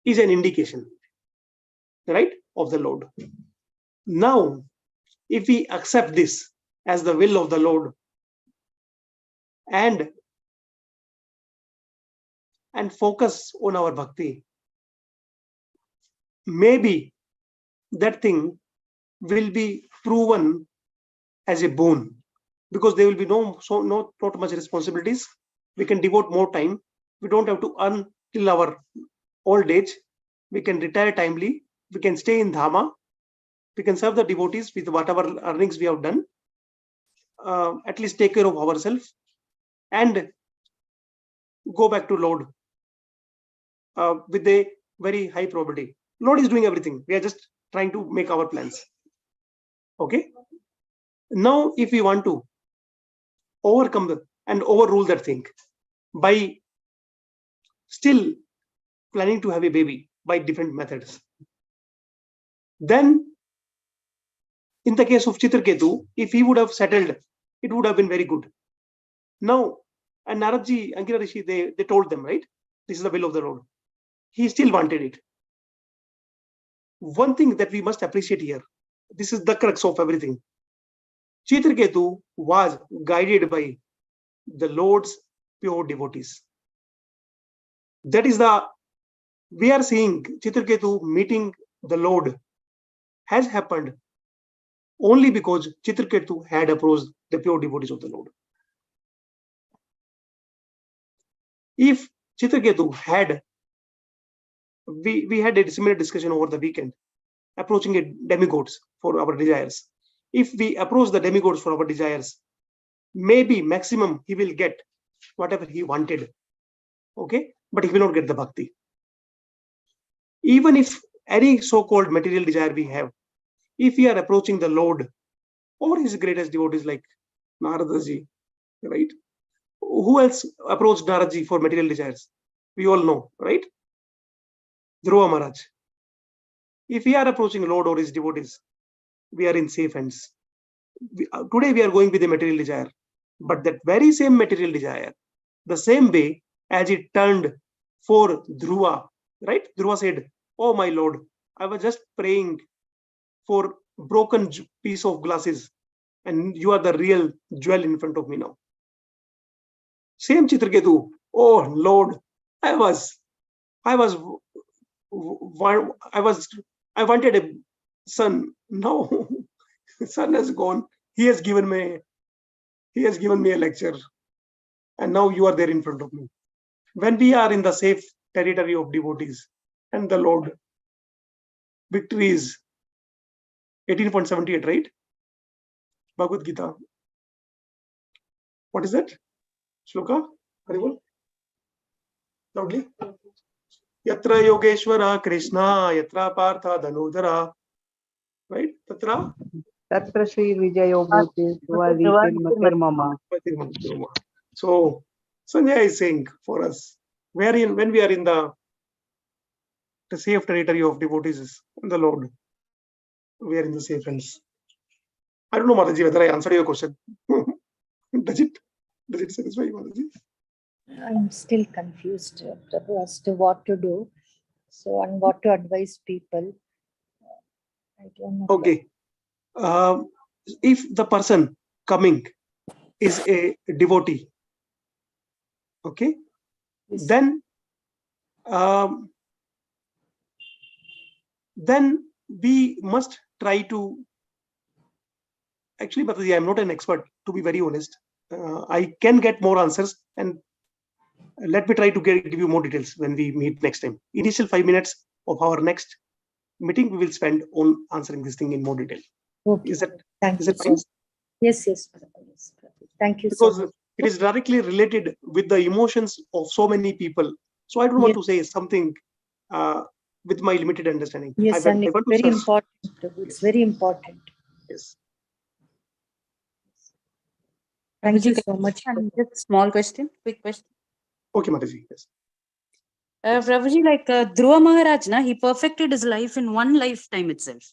is an indication, right, of the Lord. Now, if we accept this as the will of the Lord and focus on our bhakti, maybe that thing will be proven as a boon, because there will be not much responsibilities. We can devote more time. We don't have to earn till our old age. We can retire timely. We can stay in Dhama. We can serve the devotees with whatever earnings we have done. At least take care of ourselves and go back to Lord with a very high probability. Lord is doing everything. We are just trying to make our plans. Okay. Now, if we want to overcome and overrule that thing by still planning to have a baby by different methods, then in the case of Chitraketu, if he would have settled, it would have been very good. Now, and Naradji, Ankira Rishi, they told them, right, this is the will of the Lord. He still wanted it. One thing that we must appreciate here, this is the crux of everything. Chitraketu was guided by the Lord's pure devotees. That is we are seeing Chitraketu meeting the Lord has happened only because Chitraketu had approached the pure devotees of the Lord. If Chitraketu had, we had a similar discussion over the weekend, approaching a demigods for our desires. If we approach the demigods for our desires, maybe maximum he will get whatever he wanted, okay, but he will not get the bhakti. Even if any so-called material desire we have, if we are approaching the Lord or his greatest devotees like Naradaji, right? Who else approached Naradaji for material desires? We all know, right? Dhruva Maharaj. If we are approaching Lord or his devotees, we are in safe hands. Today we are going with a material desire, but that very same material desire, the same way as it turned for Dhruva, right? Dhruva said, "Oh my Lord, I was just praying for broken piece of glasses, and you are the real jewel in front of me now." Same Chitraketu, "Oh Lord, I wanted a son. No, Son has gone. He has given me a lecture, and now you are there in front of me. When we are in the safe territory of devotees and the Lord, victory is 18.78, right? Bhagavad Gita. What is that? Shloka? Haribol? Loudly. Yatra Yogeshwara Krishna, Yatra Partha Dhanodhara. Right? Tatra? Tatra Shri Vijayo Bhuti Suvaritir Mama. So Sanjay is saying for us, when we are in the safe territory of devotees and the Lord, we are in the safe hands. I don't know, Mataji, whether I answered your question. Does it satisfy you, Mataji? I'm still confused, Prabhu, as to what to do. So, and what to advise people. I don't know. Okay. If the person coming is a devotee, okay, Yes. then we must try to. Actually, Mataji, I'm not an expert, to be very honest. I can get more answers, and let me try to give you more details when we meet next time. Initial 5 minutes of our next meeting, we will spend on answering this thing in more detail. Okay. Is that Thank is you, it fine? sir. Yes, Prabhu. Yes, Prabhu. Thank you Because so much. it is directly related with the emotions of so many people. So I don't want to say something with my limited understanding. Yes, and it's very important, Prabhu. It's very important. Yes. Thank you so much. Just small question, quick question. Okay, Mataji. Yes. Prabhuji, like Dhruva Maharaj, he perfected his life in one lifetime itself.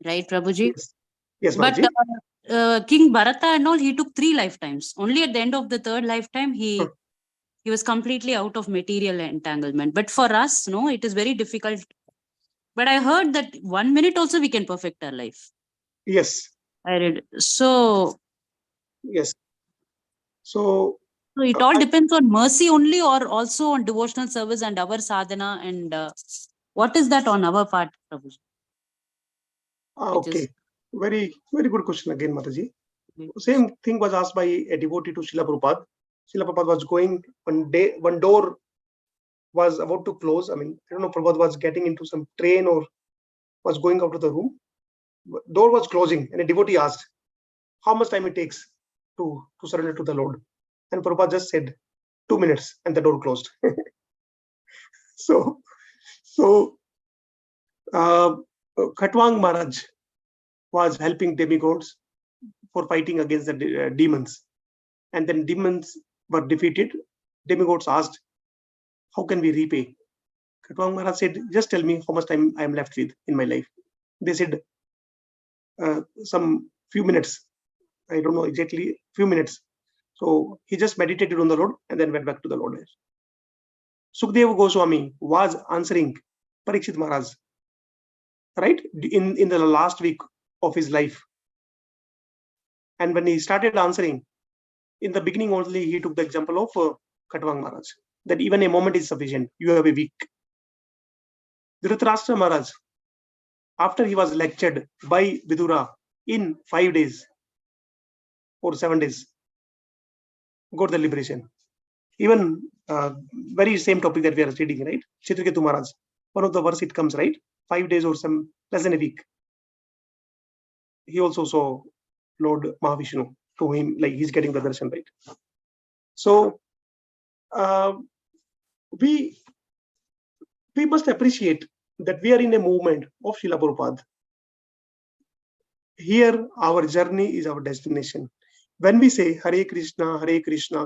Right, Prabhuji? Yes. Yes, but Mataji. King Bharata and all, he took 3 lifetimes. Only at the end of the 3rd lifetime, he was completely out of material entanglement. But for us, no, it is very difficult. But I heard that 1 minute also we can perfect our life. Yes. I read. So. Yes. So it all depends on mercy only, or also on devotional service and our sadhana, and what is that on our part, Prabhuji? Okay. Very good question again, Mataji. Same thing was asked by a devotee to Srila Prabhupada. Srila Prabhupada was going one door was about to close. I mean, I don't know, Prabhupada was getting into some train or was going out of the room. Door was closing, and a devotee asked, how much time it takes to surrender to the Lord? And Prabhupada just said, 2 minutes, and the door closed. So Khatwang Maharaj was helping demigods for fighting against the demons. And then demons were defeated. Demigods asked, how can we repay? Khatwang Maharaj said, just tell me how much time I am left with in my life. They said, some few minutes. I don't know exactly, few minutes. So he just meditated on the Lord and then went back to the Lord. Sukadeva Goswami was answering Parikshit Maharaj, right, in the last week of his life. And when he started answering, in the beginning only, he took the example of Khatwang Maharaj, that even a moment is sufficient. You have a week. Dhritarashtra Maharaj, after he was lectured by Vidura in 5 days or 7 days, got the liberation. Even very same topic that we are studying, right? Chitraketu Maharaj, one of the verse it comes, right? 5 days or some less than a week. He also saw Lord Mahavishnu to him, like he's getting the darshan, right? So we must appreciate that we are in a movement of Srila Prabhupada. Here, our journey is our destination. When we say Hare Krishna,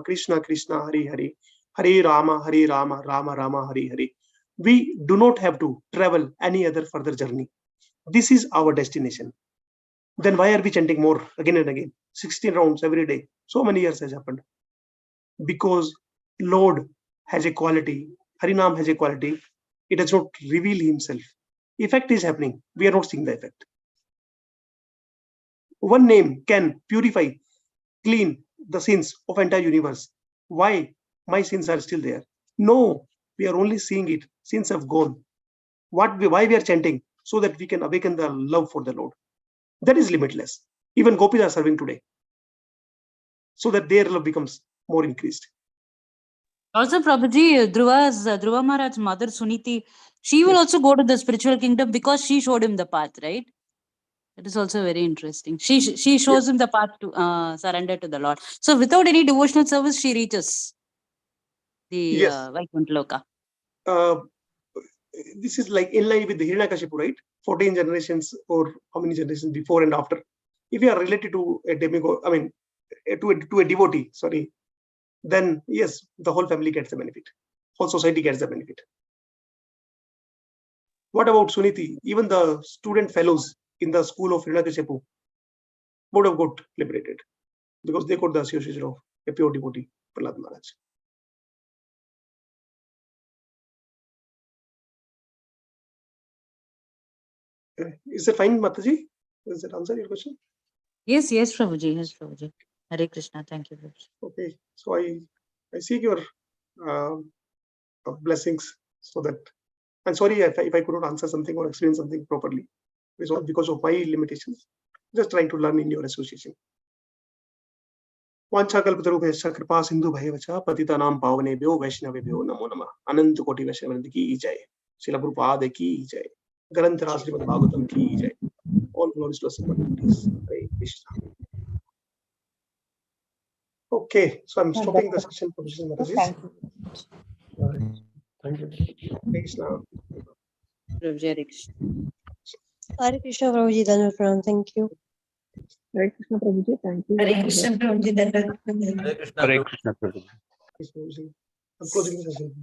Krishna Krishna, Hare Hare, Hare Rama, Rama Rama, Hare Hare, we do not have to travel any other further journey. This is our destination. Then why are we chanting more again and again? 16 rounds every day. So many years has happened. Because Lord has a quality, Harinam has a quality, it does not reveal himself. Effect is happening. We are not seeing the effect. One name can purify, clean the sins of entire universe. Why? My sins are still there. No, we are only seeing it. Sins have gone. Why we are chanting? So that we can awaken the love for the Lord. That is limitless. Even gopis are serving today, so that their love becomes more increased. Also, Prabhuji, Dhruva Maharaj's mother, Suniti, she will also go to the spiritual kingdom because she showed him the path, right? That is also very interesting. She shows him the path to surrender to the Lord. So without any devotional service, she reaches the Vaikuntha Loka. This is like in line with the Hiranyakashipu, right? 14 generations or how many generations before and after. If you are related to a demigod, I mean, to a devotee, sorry, then yes, the whole family gets the benefit. Whole society gets the benefit. What about Suniti? Even the student fellows in the school of Hiranyakashipu would have got liberated because they got the association of a pure devotee, Prahlad Maharaj. Is that fine, Mataji? Does that answer your question? Yes, Prabhuji. Yes, Prabhuji. Hare Krishna. Thank you, Prabhuji. Okay, so I seek your blessings so that I'm sorry if I could not answer something or explain something properly because of my limitations. Just trying to learn in your association. वाञ्छाकल्पतरुभ्यश्च कृपा सिंधु भयवच पतितानां पावनेभ्यो वैष्णवेभ्यो नमो नमः। अनंत कोटि वैष्णववृंद की जय। श्रील प्रभुपाद की जय। ग्रंथराज श्रीमद् भागवतम की जय। All glories to us, please. Hare Krishna. Okay, so I'm stopping the session for this Mataji. Thank you. Krishna. Prabhuji, Hare Krishna. Hare Krishna, Prabhuji, Dhanavad Pranam. Thank you. Hare Krishna Prabhuji, thank you. Hare Krishna, Prabhuji. Hare Krishna. Hare Krishna Prabhuji. I'm closing the session.